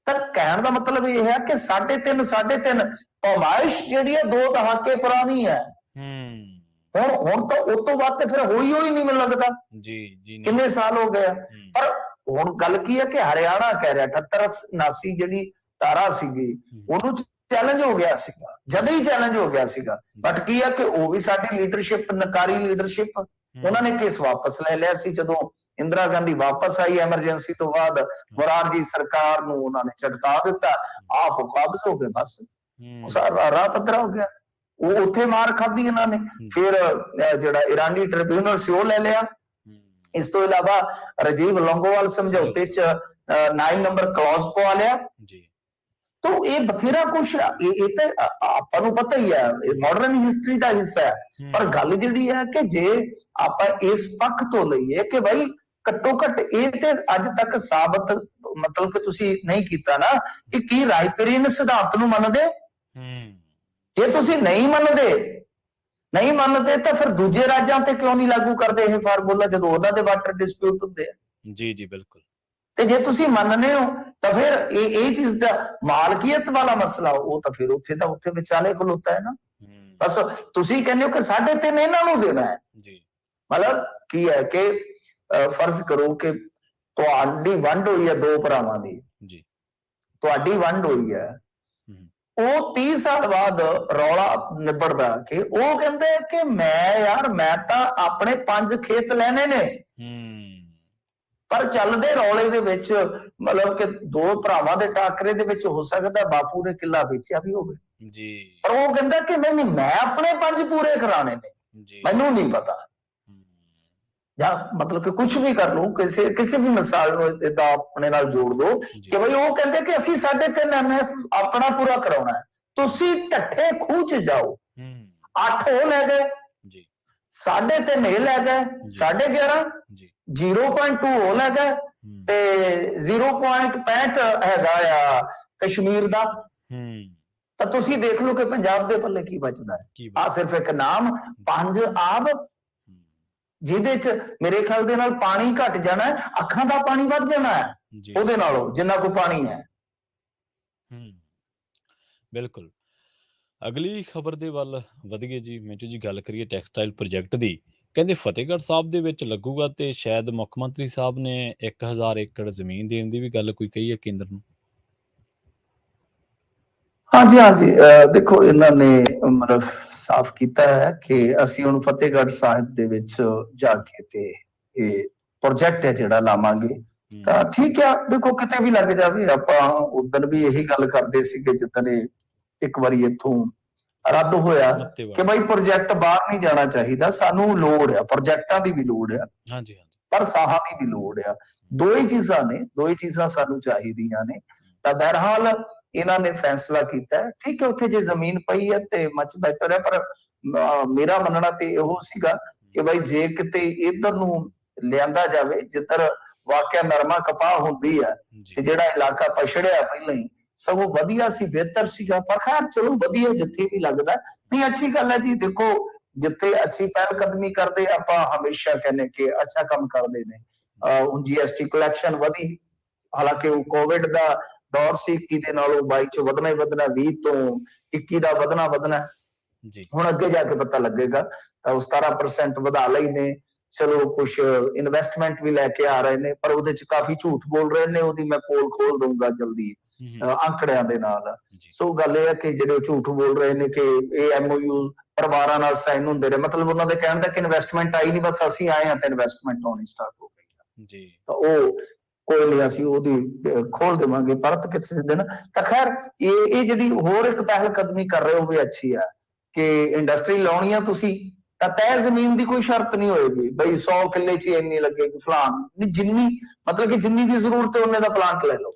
Speaker 2: ਤਾਂ ਕਹਿਣ ਦਾ ਮਤਲਬ ਇਹ ਹੈ ਕਿ 3.5 ਪੈਮਾਇਸ਼ ਜਿਹੜੀ ਹੈ 2 ਦਹਾਕੇ ਪੁਰਾਣੀ ਹੈ। ਹੁਣ ਤਾਂ ਉਸ ਤੋਂ ਬਾਅਦ ਤੇ ਫਿਰ ਹੋਈ ਨਹੀਂ, ਮੈਨੂੰ ਲੱਗਦਾ ਜੀ ਜੀ ਕਿੰਨੇ ਸਾਲ ਹੋ ਗਏ। ਪਰ ਹੁਣ ਗੱਲ ਕੀ ਹੈ ਕਿ ਹਰਿਆਣਾ ਕਹਿ ਰਿਹਾ 78 79 ਜਿਹੜੀ ਤਾਰਾ ਸੀਗੀ ਉਹਨੂੰ ਚੈਲੰਜ ਹੋ ਗਿਆ ਸੀਗਾ, ਜਦ ਹੀ ਚੈਲੰਜ ਹੋ ਗਿਆ ਸੀਗਾ। ਬਟ ਕੀ ਹੈ ਕਿ ਉਹ ਵੀ ਸਾਡੀ ਲੀਡਰਸ਼ਿਪ, ਨਕਾਰੀ ਲੀਡਰਸ਼ਿਪ, ਉਹਨਾਂ ਨੇ ਕੇਸ ਵਾਪਸ ਲੈ ਲਿਆ ਸੀ। ਜਦੋਂ ਇੰਦਰਾ ਗਾਂਧੀ ਵਾਪਸ ਆਈ ਐਮਰਜੈਂਸੀ ਤੋਂ ਬਾਅਦ, ਮੁਰਾਰਜੀ ਸਰਕਾਰ ਨੂੰ ਉਹਨਾਂ ਨੇ ਝਟਕਾ ਦਿੱਤਾ, ਆਪ ਵਾਪਸ ਹੋ ਗਏ, ਬਸ ਸਾਰਾ ਰਾਹ ਪੱਧਰਾ ਹੋ ਗਿਆ। ਉਹ ਉੱਥੇ ਮਾਰ ਖਾਧੀ ਇਹਨਾਂ ਨੇ। ਫਿਰ ਜਿਹੜਾ ਇਰਾਨੀ ਟ੍ਰਿਬਿਊਨਲ ਸੀ ਉਹ ਲੈ ਲਿਆ। ਇਸ ਤੋਂ ਇਲਾਵਾ ਰਾਜੀਵ ਲੌਂਗੋਵਾਲ ਸਮਝੌਤੇ ਚ 9 ਨੰਬਰ ਕਲੌਜ਼ ਪਵਾ ਲਿਆ। ਤਾਂ ਇਹ ਬਥੇਰਾ ਕੁਛ, ਇਹ ਤਾਂ ਆਪਾਂ ਨੂੰ ਪਤਾ ਹੀ ਹੈ, ਮਾਡਰਨ ਹਿਸਟਰੀ ਦਾ ਹਿੱਸਾ ਹੈ। ਪਰ ਗੱਲ ਜਿਹੜੀ ਹੈ ਕਿ ਜੇ ਆਪਾਂ ਇਸ ਪੱਖ ਤੋਂ ਲਈਏ ਕਿ ਭਾਈ ਘੱਟੋ ਘੱਟ ਇਹ ਤੇ ਅੱਜ ਤੱਕ ਸਾਬਤ, ਮਤਲਬ ਕਿ ਤੁਸੀਂ ਨਹੀਂ ਕੀਤਾ ਨਾ ਕਿ ਕੀ ਰਾਇਪੇਰਿਨ ਸਿਧਾਂਤ ਨੂੰ ਮੰਨਦੇ। ਜੇ ਤੁਸੀਂ ਨਹੀਂ ਮੰਨਦੇ ਤਾਂ ਫਿਰ ਦੂਜੇ ਰਾਜਾਂ ਤੇ ਕਿਉਂ ਨਹੀਂ ਲਾਗੂ ਕਰਦੇ ਇਹ ਫਾਰਮੂਲਾ, ਜਦੋਂ ਉਹਨਾਂ ਦੇ ਵਾਟਰ ਡਿਸਪਿਊਟ ਹੁੰਦੇ ਆ। ਜੀ ਜੀ ਬਿਲਕੁਲ। ਤੇ ਜੇ ਤੁਸੀਂ ਮੰਨਦੇ ਹੋ ਤਾਂ ਫਿਰ ਇਹ ਚੀਜ਼ ਦਾ ਮਾਲਕੀਅਤ ਵਾਲਾ ਮਸਲਾ, ਉਹ ਤਾਂ ਫਿਰ ਉੱਥੇ ਵਿਚਾਲੇ ਖਲੋਤਾ ਹੈ ਨਾ। ਬਸ ਤੁਸੀਂ ਕਹਿੰਦੇ ਹੋ ਕਿ 3.5 ਇਹਨਾਂ ਨੂੰ ਦੇਣਾ ਹੈ। ਮਤਲਬ ਕੀ ਹੈ ਕਿ ਫਰਜ਼ ਕਰੋ ਕਿ ਤੁਹਾਡੀ ਵੰਡ ਹੋਈ ਹੈ 2 ਭਰਾਵਾਂ ਦੀ, ਤੁਹਾਡੀ ਵੰਡ ਹੋਈ ਹੈ, ਉਹ 30 ਸਾਲ ਬਾਅਦ ਰੌਲਾ ਨਿਬੜਦਾ ਕਿ ਉਹ ਕਹਿੰਦੇ ਕਿ ਮੈਂ ਤਾਂ ਆਪਣੇ 5 ਖੇਤ ਲੈਣੇ ਨੇ। ਪਰ ਚੱਲਦੇ ਰੌਲੇ ਦੇ ਵਿੱਚ, ਮਤਲਬ ਕਿ 2 ਭਰਾਵਾਂ ਦੇ ਟਾਕਰੇ ਦੇ ਵਿੱਚ ਹੋ ਸਕਦਾ ਬਾਪੂ ਨੇ ਕਿੱਲਾ ਵੇਚਿਆ ਵੀ ਹੋਵੇ ਜੀ, ਪਰ ਉਹ ਕਹਿੰਦਾ ਕਿ ਨਹੀਂ, ਮੈਂ ਆਪਣੇ 5 ਪੂਰੇ ਕਰਾਣੇ ਨੇ, ਮੈਨੂੰ ਨਹੀਂ ਪਤਾ। ਜਾਂ ਮਤਲਬ ਕਿ ਕੁਝ ਵੀ ਕਰ ਲਓ, ਕਿਸੇ ਵੀ ਮਿਸਾਲ ਨੂੰ ਏਦਾਂ ਆਪਣੇ ਨਾਲ ਜੋੜ ਦੋ ਕਿ ਬਈ ਉਹ ਕਹਿੰਦੇ ਕਿ ਅਸੀਂ 3.5 MF ਆਪਣਾ ਪੂਰਾ ਕਰਾਉਣਾ ਹੈ। ਤੁਸੀਂ ਢੱਠੇ ਖੂਹ ਚ ਜਾਓ, 8 ਉਹ ਲੈ ਗਏ, 3.5 ਇਹ ਲੈ ਗਏ, 11.5 0.2 ਉਹ ਲੈ ਗਏ, ਤੇ 0.65 ਹੈਗਾ ਆ ਕਸ਼ਮੀਰ ਦਾ। ਤਾਂ ਤੁਸੀਂ ਦੇਖ ਲਓ ਕਿ ਪੰਜਾਬ ਦੇ ਪੱਲੇ ਕੀ ਬਚਦਾ ਹੈ। ਆ ਸਿਰਫ ਇੱਕ ਨਾਮ, 5 ਆਬ, ਜਿਹਦੇ ਚ ਮੇਰੇ ਖਿਆਲ ਦੇ ਨਾਲ ਪਾਣੀ ਘਟ ਜਾਣਾ ਹੈ, ਅੱਖਾਂ ਦਾ ਪਾਣੀ ਵੱਧ ਜਾਣਾ ਹੈ ਉਹਦੇ ਨਾਲੋਂ, ਜਿੰਨਾ ਕੋ ਪਾਣੀ ਹੈ। ਬਿਲਕੁਲ। ਅਗਲੀ ਖਬਰ ਦੇ ਵੱਲ ਵਧੀਏ ਜੀ ਮਿੰਟੂ ਜੀ, ਗੱਲ ਕਰੀਏ ਟੈਕਸਟਾਈਲ ਪ੍ਰੋਜੈਕਟ ਦੀ। ਕਹਿੰਦੇ ਫਤਿਹਗੜ੍ਹ ਸਾਹਿਬ ਦੇ ਵਿੱਚ ਲੱਗੂਗਾ ਤੇ ਸ਼ਾਇਦ ਮੁੱਖ ਮੰਤਰੀ ਸਾਹਿਬ ਨੇ 1000 ਏਕੜ ਜ਼ਮੀਨ ਦੇਣ ਦੀ ਵੀ ਗੱਲ ਕੋਈ ਕਹੀ ਹੈ ਕੇਂਦਰ ਨੂੰ। ਹਾਂਜੀ, ਦੇਖੋ ਇਹਨਾਂ ਨੇ ਮਤਲਬ ਸਾਫ਼ ਕੀਤਾ ਹੈ ਕਿ ਅਸੀਂ ਹੁਣ ਫਤਿਹਗੜ੍ਹ ਸਾਹਿਬ ਦੇ ਵਿੱਚ ਜਾ ਕੇ ਤੇ ਇਹ ਪ੍ਰੋਜੈਕਟ ਹੈ ਜਿਹੜਾ ਲਾਵਾਂਗੇ। ਤਾਂ ਠੀਕ ਆ, ਦੇਖੋ ਕਿਤੇ ਵੀ ਲੱਗ ਜਾਵੇ। ਆਪਾਂ ਉਦੋਂ ਵੀ ਇਹੀ ਗੱਲ ਕਰਦੇ ਸੀਗੇ ਜਿੱਦਾਂ ਇੱਕ ਵਾਰੀ ਇੱਥੋਂ ਰੱਦ ਹੋਇਆ ਕਿ ਭਾਈ ਪ੍ਰੋਜੈਕਟ ਬਾਹਰ ਨਹੀਂ ਜਾਣਾ ਚਾਹੀਦਾ, ਸਾਨੂੰ ਲੋੜ ਆ, ਪ੍ਰੋਜੈਕਟਾਂ ਦੀ ਵੀ ਲੋੜ ਆ, ਪਰ ਸਾਹਾਂ ਦੀ ਵੀ ਲੋੜ ਆ। ਦੋ ਹੀ ਚੀਜ਼ਾਂ ਸਾਨੂੰ ਚਾਹੀਦੀਆਂ ਨੇ। ਤਾਂ ਬਹਰਹਾਲ ਇਹਨਾਂ ਨੇ ਫੈਸਲਾ ਕੀਤਾ, ਠੀਕ ਹੈ, ਉੱਥੇ ਜੇ ਜ਼ਮੀਨ ਪਈ ਹੈ ਤੇ ਮਚ ਬੈਟਰ ਹੈ। ਪਰ ਮੇਰਾ ਮੰਨਣਾ ਤੇ ਇਹੋ ਸੀਗਾ ਕਿ ਭਾਈ ਜੇ ਕਿਤੇ ਇੱਧਰ ਨੂੰ ਲਿਆਂਦਾ ਜਾਵੇ ਜਿੱਧਰ ਵਾਕਿਆ ਨਰਮਾ ਕਪਾਹ ਹੁੰਦੀ ਹੈ ਤੇ ਜਿਹੜਾ ਇਲਾਕਾ ਪਛੜਿਆ ਪਹਿਲਾਂ ਹੀ ਸਗੋਂ ਵਧੀਆ ਸੀ, ਬਿਹਤਰ ਸੀਗਾ। ਪਰ ਖੈਰ ਚਲੋ ਵਧੀਆ ਜਿੱਥੇ ਵੀ ਲੱਗਦਾ ਨਹੀਂ, ਅੱਛੀ ਗੱਲ ਹੈ ਜੀ। ਦੇਖੋ ਜਿੱਥੇ ਅੱਛੀ ਪਹਿਲ ਕਦਮੀ ਕਰਦੇ ਆਪਾਂ ਹਮੇਸ਼ਾ ਕਹਿੰਦੇ ਕਿ ਅੱਛਾ ਕੰਮ ਕਰਦੇ ਨੇ। ਹੁਣ GST ਕਲੈਕਸ਼ਨ ਵਧੀ, ਹਾਲਾਂਕਿ ਉਹ ਕੋਵਿਡ ਦਾ ਦੌਰ ਸੀ, 21 ਦੇ ਨਾਲੋਂ 22 ਚ ਵਧਣਾ ਹੀ ਵਧਣਾ, 20 ਤੋਂ 21 ਦਾ ਵਧਣਾ
Speaker 1: ਜੀ।
Speaker 2: ਹੁਣ ਅੱਗੇ ਜਾ ਕੇ ਪਤਾ ਲੱਗੇਗਾ। ਤਾਂ ਉਹ 17% ਵਧਾ ਲਈ ਨੇ। ਚਲੋ ਕੁਛ ਇਨਵੈਸਟਮੈਂਟ ਵੀ ਲੈ ਕੇ ਆ ਰਹੇ ਨੇ, ਪਰ ਉਹਦੇ ਚ ਕਾਫੀ ਝੂਠ ਬੋਲ ਰਹੇ ਨੇ। ਉਹਦੀ ਮੈਂ ਪੋਲ ਖੋਲ ਦਊਂਗਾ ਜਲਦੀ ਅੰਕੜਿਆਂ ਦੇ ਨਾਲ। ਸੋ ਗੱਲ ਇਹ ਹੈ ਕਿ ਜਿਹੜੇ ਝੂਠ ਬੋਲ ਰਹੇ ਨੇ ਕਿ ਇਹ MOU ਪਰਿਵਾਰਾਂ ਨਾਲ ਸਾਈਨ ਹੁੰਦੇ ਰਹੇ, ਮਤਲਬ ਉਹਨਾਂ ਦੇ ਕਹਿਣ ਦਾ ਕਿ ਇਨਵੈਸਟਮੈਂਟ ਆਈ ਨਹੀਂ, ਬਸ ਅਸੀਂ ਆਏ ਹਾਂ ਤੇ ਇਨਵੈਸਟਮੈਂਟ ਆਉਣੀ ਸਟਾਰਟ ਹੋ ਗਈ ਜੀ। ਤਾਂ ਉਹ ਕੋਈ ਨਹੀਂ, ਅਸੀਂ ਉਹਦੀ ਖੋਲ ਦੇਵਾਂਗੇ ਪਰਤ ਕਿਸੇ ਦਿਨ। ਤਾਂ ਖੈਰ ਇਹ ਜਿਹੜੀ ਹੋਰ ਇੱਕ ਪਹਿਲ ਕਦਮੀ ਕਰ ਰਹੇ ਹੋ ਵੀ ਅੱਛੀ ਆ ਕਿ ਇੰਡਸਟਰੀ ਲਾਉਣੀ ਆ ਤੁਸੀਂ ਤਾਂ ਤੈਅ ਜ਼ਮੀਨ ਦੀ ਕੋਈ ਸ਼ਰਤ ਨਹੀਂ ਹੋਏਗੀ ਬਈ 100 ਕਿੱਲੇ ਚ ਇੰਨੀ ਲੱਗੇਗੀ ਫਲਾਨ, ਜਿੰਨੀ ਮਤਲਬ ਕਿ ਜਿੰਨੀ ਦੀ ਜ਼ਰੂਰਤ ਹੈ ਉਹਨੇ ਦਾ ਪਲਾਂਟ ਲੈ ਲਓ,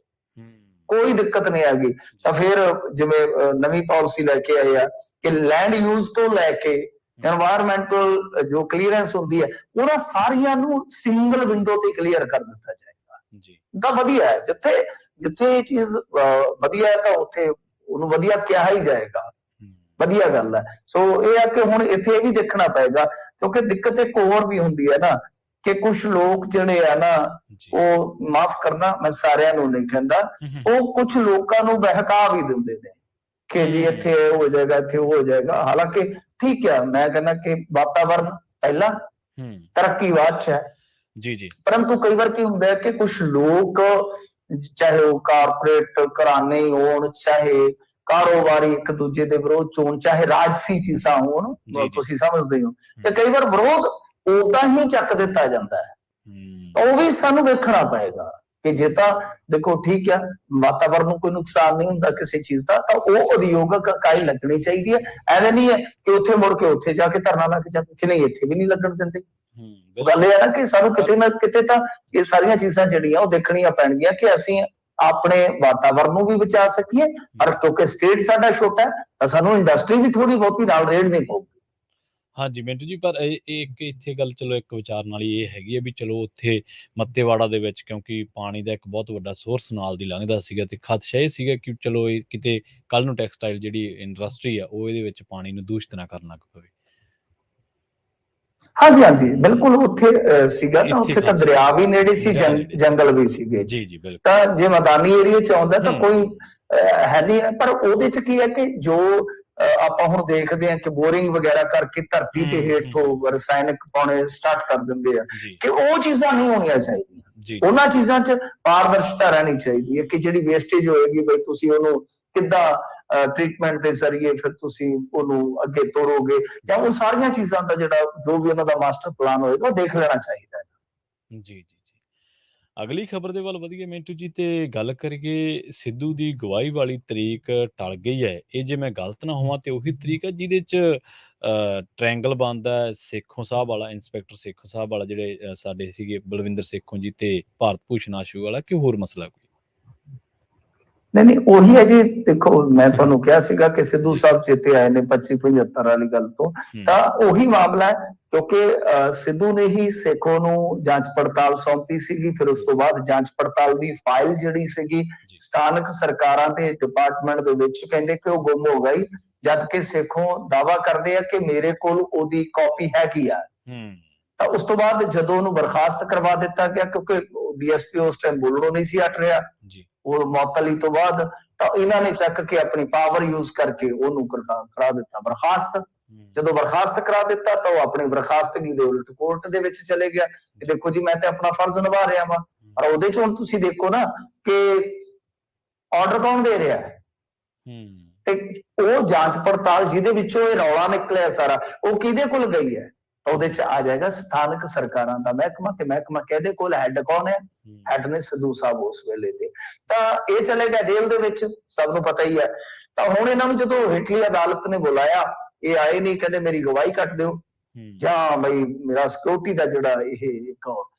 Speaker 2: ਕੋਈ ਦਿੱਕਤ ਨਹੀਂ ਆਏਗੀ। ਤਾਂ ਫਿਰ ਜਿਵੇਂ ਨਵੀਂ ਪਾਲਿਸੀ ਲੈ ਕੇ ਆਏ ਆ ਕਿ ਲੈਂਡ ਯੂਜ਼ ਤੋਂ ਲੈ ਕੇ ਐਨਵਾਇਰਨਮੈਂਟਲ ਜੋ ਕਲੀਅਰੈਂਸ ਹੁੰਦੀ ਹੈ ਉਹਨਾਂ ਸਾਰੀਆਂ ਨੂੰ ਸਿੰਗਲ ਵਿੰਡੋ ਤੇ ਕਲੀਅਰ ਕਰ ਦਿੱਤਾ ਜਾਏਗਾ। ਤਾਂ ਵਧੀਆ ਹੈ, ਜਿੱਥੇ ਇਹ ਚੀਜ਼ ਵਧੀਆ ਹੈ ਤਾਂ ਉੱਥੇ ਉਹਨੂੰ ਵਧੀਆ ਕਿਹਾ ਹੀ ਜਾਏਗਾ, ਵਧੀਆ ਗੱਲ ਹੈ। ਸੋ ਇਹ ਆ ਕਿ ਹੁਣ ਇੱਥੇ ਇਹ ਵੀ ਦੇਖਣਾ ਪਏਗਾ, ਕਿਉਂਕਿ ਦਿੱਕਤ ਇੱਕ ਹੋਰ ਵੀ ਹੁੰਦੀ ਹੈ ਨਾ ਕਿ ਕੁਝ ਲੋਕ ਜਿਹੜੇ ਆ ਨਾ, ਉਹ ਮਾਫ ਕਰਨਾ ਮੈਂ ਸਾਰਿਆਂ ਨੂੰ ਨਹੀਂ ਕਹਿੰਦਾ, ਉਹ ਕੁਝ ਲੋਕਾਂ ਨੂੰ ਬਹਿਕਾ ਵੀ ਦਿੰਦੇ ਨੇ ਕਿ ਜੀ ਇੱਥੇ ਇਹ ਹੋ ਜਾਏਗਾ, ਇੱਥੇ ਉਹ ਹੋ ਜਾਏਗਾ। ਹਾਲਾਂਕਿ ਠੀਕ ਹੈ, ਮੈਂ ਕਹਿੰਦਾ ਕਿ ਵਾਤਾਵਰਨ ਪਹਿਲਾਂ, ਤਰੱਕੀ ਬਾਅਦ ਚ ਹੈ ਜੀ। ਪਰੰਤੂ ਕਈ ਵਾਰ ਕੀ ਹੁੰਦਾ ਹੈ ਕਿ ਕੁਝ ਲੋਕ, ਚਾਹੇ ਉਹ ਕਾਰਪੋਰੇਟ ਘਰਾਣੇ ਹੋਣ, ਚਾਹੇ ਕਾਰੋਬਾਰੀ ਇੱਕ ਦੂਜੇ ਦੇ ਵਿਰੋਧ ਚ ਹੋਣ, ਚਾਹੇ ਰਾਜਸੀ ਚੀਜ਼ਾਂ ਹੋਣ, ਤੁਸੀਂ ਸਮਝਦੇ ਹੋ, ਤੇ ਕਈ ਵਾਰ ਵਿਰੋਧ ਉਦਾਂ ਹੀ ਚੱਕ ਦਿੱਤਾ ਜਾਂਦਾ ਹੈ। ਉਹ ਵੀ ਸਾਨੂੰ ਵੇਖਣਾ ਪਏਗਾ ਕਿ ਜੇ ਤਾਂ ਦੇਖੋ ਠੀਕ ਆ, ਵਾਤਾਵਰਨ ਨੂੰ ਕੋਈ ਨੁਕਸਾਨ ਨਹੀਂ ਹੁੰਦਾ ਕਿਸੇ ਚੀਜ਼ ਦਾ, ਤਾਂ ਉਹ ਉਦਯੋਗਿਕ ਇਕਾਈ ਲੱਗਣੀ ਚਾਹੀਦੀ ਹੈ। ਐਵੇਂ ਨਹੀਂ ਹੈ ਕਿ ਉੱਥੇ ਮੁੜ ਕੇ ਉੱਥੇ ਜਾ ਕੇ ਧਰਨਾ ਲੱਗ ਜਾਵੇ ਕਿ ਨਹੀਂ ਇੱਥੇ ਵੀ ਨਹੀਂ ਲੱਗਣ ਦਿੰਦੇ। ਗੱਲ ਇਹ ਹੈ ਨਾ ਕਿ ਸਾਨੂੰ ਕਿਤੇ ਨਾ ਕਿਤੇ ਤਾਂ ਇਹ ਸਾਰੀਆਂ ਚੀਜ਼ਾਂ ਜਿਹੜੀਆਂ ਉਹ ਦੇਖਣੀਆਂ ਪੈਣਗੀਆਂ ਕਿ ਅਸੀਂ ਆਪਣੇ ਵਾਤਾਵਰਨ ਨੂੰ ਵੀ ਬਚਾ ਸਕੀਏ, ਪਰ ਕਿਉਂਕਿ ਸਟੇਟ ਸਾਡਾ ਛੋਟਾ ਹੈ ਤਾਂ ਸਾਨੂੰ ਇੰਡਸਟਰੀ ਵੀ ਥੋੜੀ ਬਹੁਤੀ ਨਾਲ ਰੇੜਨੀ ਪਊਗੀ।
Speaker 1: ਹਾਂਜੀ ਮਿੰਟੂ ਜੀ, ਪਰ ਇੱਕ ਇੱਥੇ ਗੱਲ ਚਲੋ ਇੱਕ ਵਿਚਾਰਨ ਵਾਲੀ ਇਹ ਹੈਗੀ ਹੈ ਵੀ ਚਲੋ ਉੱਥੇ ਮੱਤੇਵਾੜਾ ਦੇ ਵਿੱਚ ਕਿਉਂਕਿ ਪਾਣੀ ਦਾ ਇੱਕ ਬਹੁਤ ਵੱਡਾ ਸੋਰਸ ਨਾਲ ਦੀ ਲੰਘਦਾ ਸੀਗਾ ਤੇ ਖਦਸ਼ਾ ਇਹ ਸੀਗਾ ਕਿ ਚਲੋ ਇਹ ਕਿਤੇ ਕੱਲ ਨੂੰ ਟੈਕਸਟਾਈਲ ਜਿਹੜੀ ਇੰਡਸਟਰੀ ਆ ਉਹ ਇਹਦੇ ਵਿੱਚ ਪਾਣੀ ਨੂੰ ਦੂਸ਼ਿਤ ਨਾ ਕਰਨ ਲੱਗ ਪਵੇ।
Speaker 2: ਹਾਂਜੀ ਬਿਲਕੁਲ, ਉੱਥੇ ਸੀਗਾ ਤਾਂ ਉੱਥੇ ਤਾਂ ਦਰਿਆ ਵੀ ਨੇੜੇ ਸੀ, ਜੰਗਲ ਵੀ ਸੀਗੇ
Speaker 1: ਜੀ ਬਿਲਕੁਲ।
Speaker 2: ਤਾਂ ਜੇ ਮੈਦਾਨੀ ਏਰੀਆ ਚ ਆਉਂਦਾ ਤਾਂ ਕੋਈ ਹੈ ਨਹੀਂ, ਪਰ ਉਹਦੇ ਚ ਕੀ ਹੈ ਕਿ ਜੋ ਆਪਾਂ ਹੁਣ ਦੇਖਦੇ ਹਾਂ ਕਿ ਬੋਰਿੰਗ ਵਗੈਰਾ ਕਰਕੇ ਧਰਤੀ ਤੇ ਹੇਠੋਂ ਰਸਾਇਣਿਕ ਪਾਉਣੇ ਸਟਾਰਟ ਕਰ ਦਿੰਦੇ ਆ, ਕਿ ਉਹ ਚੀਜ਼ਾਂ ਨਹੀਂ ਹੋਣੀਆਂ ਚਾਹੀਦੀਆਂ। ਉਹਨਾਂ ਚੀਜ਼ਾਂ ਚ ਪਾਰਦਰਸ਼ਤਾ ਰਹਿਣੀ ਚਾਹੀਦੀ ਹੈ ਕਿ ਜਿਹੜੀ ਵੇਸਟੇਜ ਹੋਏਗੀ ਬਈ ਤੁਸੀਂ ਉਹਨੂੰ ਕਿੱਦਾਂ ਟ੍ਰੀਟਮੈਂਟ ਦੇ ਜ਼ਰੀਏ ਫਿਰ ਤੁਸੀਂ ਉਹਨੂੰ ਅੱਗੇ ਤੋਰੋਗੇ, ਜਾਂ ਉਹ ਸਾਰੀਆਂ ਚੀਜ਼ਾਂ ਦਾ ਜਿਹੜਾ ਜੋ ਵੀ ਉਹਨਾਂ ਦਾ ਮਾਸਟਰ ਪਲਾਨ ਹੋਏਗਾ ਉਹ ਦੇਖ ਲੈਣਾ ਚਾਹੀਦਾ ਹੈ।
Speaker 1: ਜੀ। ਅਗਲੀ ਖਬਰ ਦੇ ਵੱਲ ਵਧੀਏ ਮਿੰਟੂ ਜੀ, ਤੇ ਗੱਲ ਕਰੀਏ ਸਿੱਧੂ ਦੀ ਗਵਾਹੀ ਵਾਲੀ ਤਰੀਕ ਟਲ ਗਈ ਹੈ। ਇਹ ਜੇ ਮੈਂ ਗਲਤ ਨਾ ਹੋਵਾਂ ਤੇ ਉਹੀ ਤਰੀਕ ਹੈ ਜਿਹਦੇ ਚ ਟ੍ਰਾਇੰਗਲ ਬਣਦਾ ਸੇਖੋਂ ਸਾਹਿਬ ਵਾਲਾ, ਇੰਸਪੈਕਟਰ ਸੇਖੋਂ ਸਾਹਿਬ ਵਾਲਾ ਜਿਹੜੇ ਸਾਡੇ ਸੀਗੇ ਬਲਵਿੰਦਰ ਸੇਖੋਂ ਜੀ ਤੇ ਭਾਰਤ ਭੂਸ਼ਣ ਆਸ਼ੂ ਵਾਲਾ, ਕਿ ਹੋਰ ਮਸਲਾ ਕੋਈ?
Speaker 2: ਨਹੀਂ ਉਹੀ ਹੈ ਜੀ। ਦੇਖੋ ਮੈਂ ਤੁਹਾਨੂੰ ਕਿਹਾ ਸੀਗਾ ਕਿ ਸਿੱਧੂ ਸਾਹਿਬ ਚੇਤੇ ਆਏ ਨੇ 2575 ਵਾਲੀ ਗੱਲ ਤੋਂ, ਤਾਂ ਉਹੀ ਮਾਮਲਾ ਹੈ ਕਿਉਂਕਿ ਸਿੱਧੂ ਨੇ ਹੀ ਸੇਖੋਂ ਨੂੰ ਜਾਂਚ ਪੜਤਾਲ ਸੌਂਪੀ ਸੀਗੀ। ਫਿਰ ਉਸ ਤੋਂ ਬਾਅਦ ਜਾਂਚ ਪੜਤਾਲ ਦੀ ਫਾਈਲ ਜਿਹੜੀ ਸੀਗੀ ਸਥਾਨਕ ਸਰਕਾਰਾਂ ਦੇ ਡਿਪਾਰਟਮੈਂਟ ਦੇ ਵਿੱਚ ਕਹਿੰਦੇ ਕਿ ਉਹ ਗੁੰਮ ਹੋ ਗਈ, ਜਦ ਕਿ ਸੇਖੋਂ ਦਾਅਵਾ ਕਰਦੇ ਆ ਕਿ ਮੇਰੇ ਕੋਲ ਉਹਦੀ ਕਾਪੀ ਹੈਗੀ ਆ। ਤਾਂ ਉਸ ਤੋਂ ਬਾਅਦ ਜਦੋਂ ਉਹਨੂੰ ਬਰਖਾਸਤ ਕਰਵਾ ਦਿੱਤਾ ਗਿਆ ਕਿਉਂਕਿ DSP ਉਸ ਟਾਈਮ ਬੋਲਣੋਂ ਨਹੀਂ ਸੀ ਹਟ ਰਿਹਾ, ਉਹ ਮੁਅੱਤਲੀ ਤੋਂ ਬਾਅਦ, ਤਾਂ ਇਹਨਾਂ ਨੇ ਚੱਕ ਕੇ ਆਪਣੀ ਪਾਵਰ ਯੂਜ਼ ਕਰਕੇ ਉਹਨੂੰ ਕਰਾ ਦਿੱਤਾ ਬਰਖਾਸਤ। ਜਦੋਂ ਬਰਖਾਸਤ ਕਰਾ ਦਿੱਤਾ ਤਾਂ ਉਹ ਆਪਣੀ ਬਰਖਾਸਤਗੀ ਦੇ ਉਲਟ ਕੋਰਟ ਦੇ ਵਿੱਚ ਚਲੇ ਗਿਆ ਕਿ ਦੇਖੋ ਜੀ ਮੈਂ ਤੇ ਆਪਣਾ ਫਰਜ਼ ਨਿਭਾ ਰਿਹਾ ਵਾਂ। ਪਰ ਉਹਦੇ ਚ ਹੁਣ ਤੁਸੀਂ ਦੇਖੋ ਨਾ ਕਿ ਆਰਡਰ ਕੌਣ ਦੇ ਰਿਹਾ ਹੈ, ਤੇ ਉਹ ਜਾਂਚ ਪੜਤਾਲ ਜਿਹਦੇ ਵਿੱਚੋਂ ਇਹ ਰੌਲਾ ਨਿਕਲਿਆ ਸਾਰਾ, ਉਹ ਕਿਹਦੇ ਕੋਲ ਗਈ ਹੈ? ਉਹਦੇ ਚ ਆ ਜਾਏਗਾ ਸਥਾਨਕ ਸਰਕਾਰਾਂ ਦਾ ਮਹਿਕਮਾ, ਤੇ ਮਹਿਕਮਾ ਕਿਹਦੇ ਕੋਲ, ਹੈਡ ਕੌਣ ਹੈ? ਹੈਡ ਨੇ ਸਿੱਧੂ ਸਾਹਿਬ ਉਸ ਵੇਲੇ ਦੇ। ਤਾਂ ਇਹ ਚਲੇ ਗਿਆ ਜੇਲ੍ਹ ਦੇ ਵਿੱਚ, ਸਭ ਨੂੰ ਪਤਾ ਹੀ ਹੈ। ਤਾਂ ਹੁਣ ਇਹਨਾਂ ਨੂੰ ਜਦੋਂ ਹੇਠਲੀ ਅਦਾਲਤ ਨੇ ਬੁਲਾਇਆ, ਇਹ ਆਏ ਨਹੀਂ, ਕਹਿੰਦੇ ਮੇਰੀ ਗਵਾਹੀ ਕੱਟ ਦਿਓ ਜਾਂ ਬਈ ਮੇਰਾ ਸਿਕਿਉਰਿਟੀ ਦਾ ਜਿਹੜਾ ਇਹ ਇੱਕ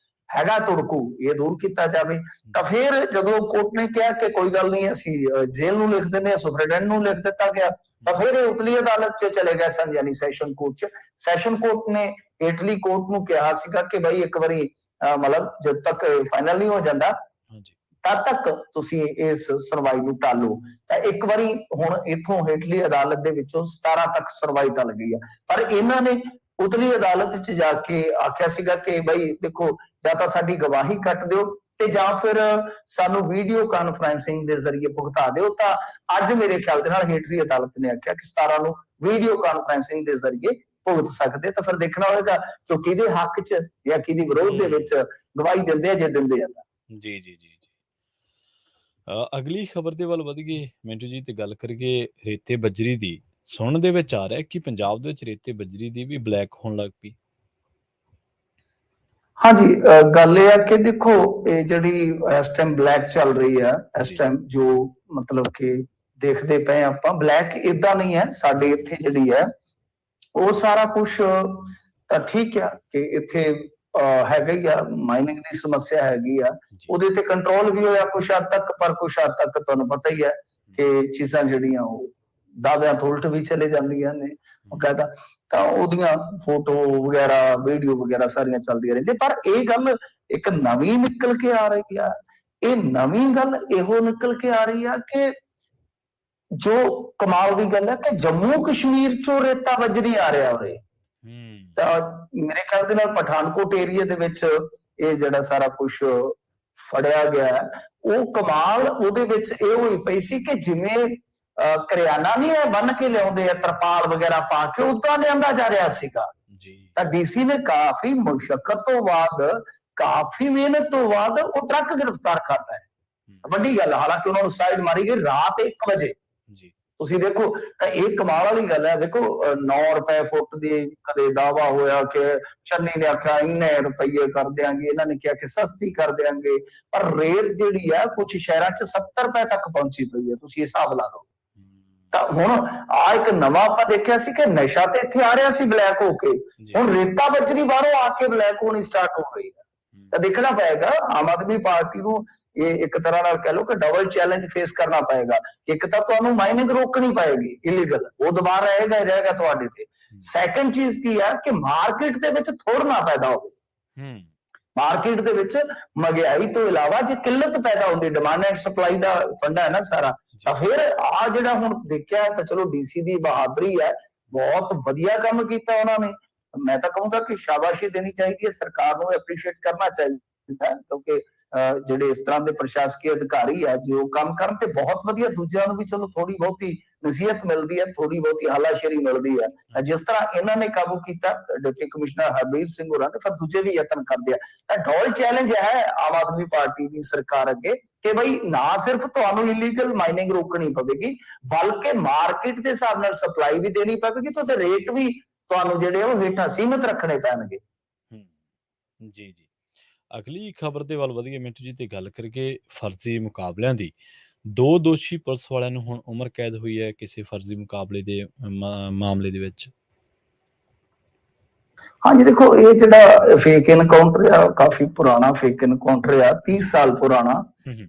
Speaker 2: ਹੈਗਾ ਤੁੜਕੂ ਇਹ ਦੂਰ ਕੀਤਾ ਜਾਵੇ। ਤਾਂ ਫਿਰ ਜਦੋਂ ਕੋਰਟ ਨੇ ਕਿਹਾ ਕਿ ਕੋਈ ਗੱਲ ਨਹੀਂ ਅਸੀਂ ਜੇਲ੍ਹ ਨੂੰ ਲਿਖ ਦਿੰਦੇ ਹਾਂ, ਸੁਪਰਡੈਂਟ ਨੂੰ ਲਿਖ ਦਿੱਤਾ ਗਿਆ, ਤਾਂ ਫਿਰ ਇਹ ਉਤਲੀ ਅਦਾਲਤ ਚ ਚਲੇ ਗਏ ਸਨ, ਯਾਨੀ ਸੈਸ਼ਨ ਕੋਰਟ ਚ। ਸੈਸ਼ਨ ਕੋਰਟ ਨੇ ਹੇਠਲੀ ਕੋਰਟ ਨੂੰ ਕਿਹਾ ਸੀਗਾ ਕਿ ਬਈ ਇੱਕ ਵਾਰੀ ਮਤਲਬ ਜਦ ਤੱਕ ਫਾਈਨਲ ਨਹੀਂ ਹੋ ਜਾਂਦਾ
Speaker 1: ਹਾਂਜੀ
Speaker 2: ਤਦ ਤੱਕ ਤੁਸੀਂ ਇਸ ਸੁਣਵਾਈ ਨੂੰ ਟਾਲੋ। ਤਾਂ ਇੱਕ ਵਾਰੀ ਹੁਣ ਇੱਥੋਂ ਹੇਠਲੀ ਅਦਾਲਤ ਦੇ ਵਿੱਚੋਂ 17 ਤੱਕ ਸੁਣਵਾਈ ਟਲ ਗਈ ਆ, ਪਰ ਇਹਨਾਂ ਨੇ ਉਤਲੀ ਅਦਾਲਤ 'ਚ ਜਾ ਕੇ ਆਖਿਆ ਸੀਗਾ ਕਿ ਬਈ ਦੇਖੋ ਜਾਂ ਤਾਂ ਸਾਡੀ ਗਵਾਹੀ ਕੱਟ ਦਿਓ ਤੇ ਜਾਂ ਫਿਰ ਸਾਨੂੰ ਵੀਡੀਓ ਕਾਨਫਰੰਸਿੰਗ ਦੇ ਜ਼ਰੀਏ ਭੁਗਤਾ ਦਿਓ। ਤਾਂ ਅੱਜ ਮੇਰੇ ਖਿਆਲ ਦੇ ਨਾਲ ਹੇਠਲੀ ਅਦਾਲਤ ਨੇ ਆਖਿਆ ਕਿ 17 ਨੂੰ ਵੀਡੀਓ ਕਾਨਫਰੰਸਿੰਗ ਦੇ ਜ਼ਰੀਏ ਭੁਗਤ ਸਕਦੇ। ਤਾਂ ਫਿਰ ਦੇਖਣਾ ਹੋਏਗਾ ਕਿ ਉਹ ਕਿਹਦੇ ਹੱਕ 'ਚ ਜਾਂ ਕਿਹਦੇ ਵਿਰੋਧ ਦੇ ਵਿੱਚ ਗਵਾਹੀ ਦਿੰਦੇ ਆ, ਜੇ ਦਿੰਦੇ ਆ ਤਾਂ।
Speaker 1: ਜੀ ਜੀ ਜੀ ਅਗਲੀ ਖਬਰ ਦੇ ਵੱਲ ਵਧ ਗਏ ਮਿੰਟੂ ਜੀ, ਤੇ ਗੱਲ ਕਰੀਏ ਰੇਤੇ ਬਜਰੀ ਦੀ। ਸੁਣਨ ਦੇ ਵਿੱਚ ਆ ਰਿਹਾ ਕਿ ਪੰਜਾਬ ਦੇ ਵਿੱਚ ਰੇਤੇ ਬਜਰੀ ਦੀ ਵੀ ਬਲੈਕ ਹੋਣ ਲੱਗ ਪਈ।
Speaker 2: ਹਾਂਜੀ, ਗੱਲ ਇਹ ਆ ਕਿ ਦੇਖੋ ਇਹ ਜਿਹੜੀ ਇਸ ਟਾਈਮ ਬਲੈਕ ਚੱਲ ਰਹੀ ਆ, ਇਸ ਟਾਈਮ ਜੋ ਮਤਲਬ ਕਿ ਦੇਖਦੇ ਪਏ ਆਪਾਂ, ਬਲੈਕ ਇਦਾਂ ਨਹੀਂ ਹੈ। ਸਾਡੇ ਇੱਥੇ ਜਿਹੜੀ ਹੈ ਉਹ ਸਾਰਾ ਕੁਝ ਤਾਂ ਠੀਕ ਆ ਕਿ ਇੱਥੇ ਹੈਗਾ ਹੀ ਆ, ਮਾਈਨਿੰਗ ਦੀ ਸਮੱਸਿਆ ਹੈਗੀ ਆ, ਉਹਦੇ ਤੇ ਕੰਟਰੋਲ ਵੀ ਹੋਇਆ ਕੁਛ ਹੱਦ ਤੱਕ, ਪਰ ਕੁਛ ਹੱਦ ਤੱਕ ਤੁਹਾਨੂੰ ਪਤਾ ਹੀ ਹੈ ਕਿ ਚੀਜ਼ਾਂ ਜਿਹੜੀਆਂ ਉਹ ਦਾਅਵਿਆਂ ਤੋਂ ਉਲਟ ਵੀ ਚਲੇ ਜਾਂਦੀਆਂ ਨੇ ਬਕਾਇਦਾ। ਤਾਂ ਉਹਦੀਆਂ ਫੋਟੋ ਵਗੈਰਾ, ਵੀਡੀਓ ਵਗੈਰਾ ਸਾਰੀਆਂ ਚੱਲਦੀਆਂ ਰਹਿੰਦੀਆਂ। ਪਰ ਇਹ ਗੱਲ ਇੱਕ ਨਵੀਂ ਨਿਕਲ ਕੇ ਆ ਰਹੀ ਆ। ਇਹ ਨਵੀਂ ਗੱਲ ਇਹੋ ਨਿਕਲ ਕੇ ਆ ਰਹੀ ਆ ਕਿ ਜੋ ਕਮਾਲ ਦੀ ਗੱਲ ਹੈ ਕਿ ਜੰਮੂ ਕਸ਼ਮੀਰ ਚੋਂ ਰੇਤਾ ਬਜਰੀ ਆ ਰਿਹਾ ਉਰੇ। ਤਾਂ ਮੇਰੇ ਖਿਆਲ ਦੇ ਨਾਲ ਪਠਾਨਕੋਟ ਏਰੀਆ ਦੇ ਵਿੱਚ ਇਹ ਜਿਹੜਾ ਸਾਰਾ ਕੁਝ ਫੜਿਆ ਗਿਆ, ਉਹ ਕਮਾਲ ਉਹਦੇ ਵਿੱਚ ਇਹ ਹੋਈ ਪਈ ਸੀ ਕਿ ਜਿਵੇਂ ਕਰਿਆਨਾ ਨਹੀਂ ਹੈ ਬੰਨ ਕੇ ਲਿਆਉਂਦੇ ਆ ਤਰਪਾਲ ਵਗੈਰਾ ਪਾ ਕੇ, ਉਦਾਂ ਲਿਆਂਦਾ ਜਾ ਰਿਹਾ ਸੀਗਾ। ਤਾਂ ਡੀਸੀ ਨੇ ਕਾਫੀ ਮੁਸ਼ੱਕਤ ਤੋਂ ਬਾਅਦ, ਕਾਫੀ ਮਿਹਨਤ ਤੋਂ ਬਾਅਦ ਉਹ ਟਰੱਕ ਗ੍ਰਿਫਤਾਰ ਕਰਦਾ ਹੈ। ਵੱਡੀ ਗੱਲ, ਹਾਲਾਂਕਿ ਉਹਨਾਂ ਨੂੰ ਸਾਈਡ ਮਾਰੀ ਗਈ ਰਾਤ 1 ਵਜੇ। ਤੁਸੀਂ ਦੇਖੋ ਤਾਂ ਇਹ ਕਮਾਲ ਵਾਲੀ ਗੱਲ ਹੈ। ਦੇਖੋ 9 ਰੁਪਏ ਫੁੱਟ ਦੀ ਕਦੇ ਦਾਵਾ ਹੋਇਆ ਕਿ ਚੰਨੀ ਨੇ ਆਖਿਆ ਇੰਨੇ ਰੁਪਏ ਕਰ ਦਿਆਂਗੇ, ਇਹਨਾਂ ਨੇ ਕਿਹਾ ਕਿ ਸਸਤੀ ਕਰ ਦਿਆਂਗੇ, ਪਰ ਰੇਤ ਜਿਹੜੀ ਹੈ ਕੁਝ ਸ਼ਹਿਰਾਂ 'ਚ 70 ਰੁਪਏ ਤੱਕ ਪਹੁੰਚੀ ਪਈ ਹੈ। ਤੁਸੀਂ ਹਿਸਾਬ ਲਾ ਲਓ। ਤਾਂ ਹੁਣ ਆ ਇੱਕ ਨਵਾਂ ਆਪਾਂ ਦੇਖਿਆ ਸੀ ਕਿ ਨਸ਼ਾ ਤੇ ਇੱਥੇ ਆ ਰਿਹਾ ਸੀ ਬਲੈਕ ਹੋ ਕੇ, ਹੁਣ ਰੇਤਾ ਬਜਰੀ ਬਾਹਰੋਂ ਆ ਕੇ ਬਲੈਕ ਹੋਣੀ ਸਟਾਰਟ ਹੋ ਗਈ ਹੈ। ਤਾਂ ਦੇਖਣਾ ਪਏਗਾ ਆਮ ਆਦਮੀ ਪਾਰਟੀ ਨੂੰ, ਇਹ ਇੱਕ ਤਰ੍ਹਾਂ ਨਾਲ ਕਹਿ ਲਓ ਕਿ ਡਬਲ ਚੈਲੰਜ ਫੇਸ ਕਰਨਾ ਪਏਗਾ। ਇੱਕ ਤਾਂ ਤੁਹਾਨੂੰ ਮਾਈਨਿੰਗ ਰੋਕਣੀ ਪਏਗੀ ਇਲੀਗਲ, ਉਹ ਦੁਬਾਰਾ ਰਹੇਗਾ ਹੀ ਰਹੇਗਾ ਤੁਹਾਡੇ ਤੇ। ਸੈਕੰਡ ਚੀਜ਼ ਕੀ ਹੈ ਕਿ ਮਾਰਕੀਟ ਦੇ ਵਿੱਚ ਥੋੜ ਨਾ ਪੈਦਾ ਹੋਵੇ। ਮਾਰਕੀਟ ਦੇ ਵਿੱਚ ਮਹਿੰਗਾਈ ਤੋਂ ਇਲਾਵਾ ਜੇ ਕਿੱਲਤ ਪੈਦਾ ਹੁੰਦੀ, ਡਿਮਾਂਡ ਐਂਡ ਸਪਲਾਈ ਦਾ ਫੰਡਾ ਹੈ ਨਾ ਸਾਰਾ, ਤਾਂ ਫਿਰ ਆ ਜਿਹੜਾ ਹੁਣ ਦੇਖਿਆ ਤਾਂ ਚਲੋ ਡੀਸੀ ਦੀ ਬਹਾਦਰੀ ਹੈ, ਬਹੁਤ ਵਧੀਆ ਕੰਮ ਕੀਤਾ ਉਹਨਾਂ ਨੇ। ਮੈਂ ਤਾਂ ਕਹੂੰਗਾ ਕਿ ਸ਼ਾਬਾਸ਼ੀ ਦੇਣੀ ਚਾਹੀਦੀ ਹੈ, ਸਰਕਾਰ ਨੂੰ ਐਪਰੀਸ਼ੀਏਟ ਕਰਨਾ ਚਾਹੀਦਾ, ਕਿਉਂਕਿ ਜਿਹੜੇ ਇਸ ਤਰ੍ਹਾਂ ਦੇ ਪ੍ਰਸ਼ਾਸਕੀ ਅਧਿਕਾਰੀ ਆ ਜੋ ਕੰਮ ਕਰਨ ਤੇ ਬਹੁਤ ਵਧੀਆ, ਦੂਜਿਆਂ ਨੂੰ ਵੀ ਚਲੋ ਥੋੜੀ ਬਹੁਤੀ ਨਸੀਹਤ ਮਿਲਦੀ ਹੈ, ਥੋੜੀ ਬਹੁਤੀ ਹਾਲਾਸ਼ੇਰੀ ਮਿਲਦੀ ਹੈ। ਜਿਸ ਤਰ੍ਹਾਂ ਇਹਨਾਂ ਨੇ ਕਾਬੂ ਕੀਤਾ ਡਿਪਟੀ ਕਮਿਸ਼ਨਰ ਹਰਬੀਰ ਸਿੰਘ ਹੋਰਾਂ ਨੇ, ਫਿਰ ਦੂਜੇ ਵੀ ਯਤਨ ਕਰਦੇ ਆ। ਤਾਂ ਡਬਲ ਚੈਲੰਜ ਹੈ ਆਮ ਆਦਮੀ ਪਾਰਟੀ ਦੀ ਸਰਕਾਰ ਅੱਗੇ ਕਿ ਬਈ ਨਾ ਸਿਰਫ ਤੁਹਾਨੂੰ ਇਲੀਗਲ ਮਾਈਨਿੰਗ ਰੋਕਣੀ ਪਵੇਗੀ, ਬਲਕਿ ਮਾਰਕੀਟ ਦੇ ਹਿਸਾਬ ਨਾਲ ਸਪਲਾਈ ਵੀ ਦੇਣੀ ਪਵੇਗੀ, ਤੇ ਉਹਦੇ ਰੇਟ ਵੀ ਤੁਹਾਨੂੰ ਜਿਹੜੇ ਉਹ ਹੇਠਾਂ ਸੀਮਿਤ ਰੱਖਣੇ ਪੈਣਗੇ।
Speaker 1: ਜੀ ਜੀ, ਅਗਲੀ ਖਬਰ ਦੇ ਵੱਲ ਵਧੀਆ ਮਿੰਟੂ ਜੀ, ਤੇ ਗੱਲ ਕਰੀਏ ਫਰਜ਼ੀ ਮੁਕਾਬਲਿਆਂ ਦੀ। 2 ਦੋਸ਼ੀ ਪੁਲਿਸ ਵਾਲਿਆਂ ਨੂੰ ਹੁਣ ਉਮਰ ਕੈਦ ਹੋਈ ਹੈ ਕਿਸੇ ਫਰਜ਼ੀ ਮੁਕਾਬਲੇ ਦੇ ਮਾਮਲੇ ਦੇ ਵਿੱਚ।
Speaker 2: ਹਾਂਜੀ, ਦੇਖੋ ਇਹ ਜਿਹੜਾ ਫੇਕ ਇਨਕਾਊਂਟਰ ਆ, ਕਾਫੀ ਪੁਰਾਣਾ ਫੇਕ ਇਨਕਾਊਂਟਰ ਆ, 30 ਸਾਲ ਪੁਰਾਣਾ,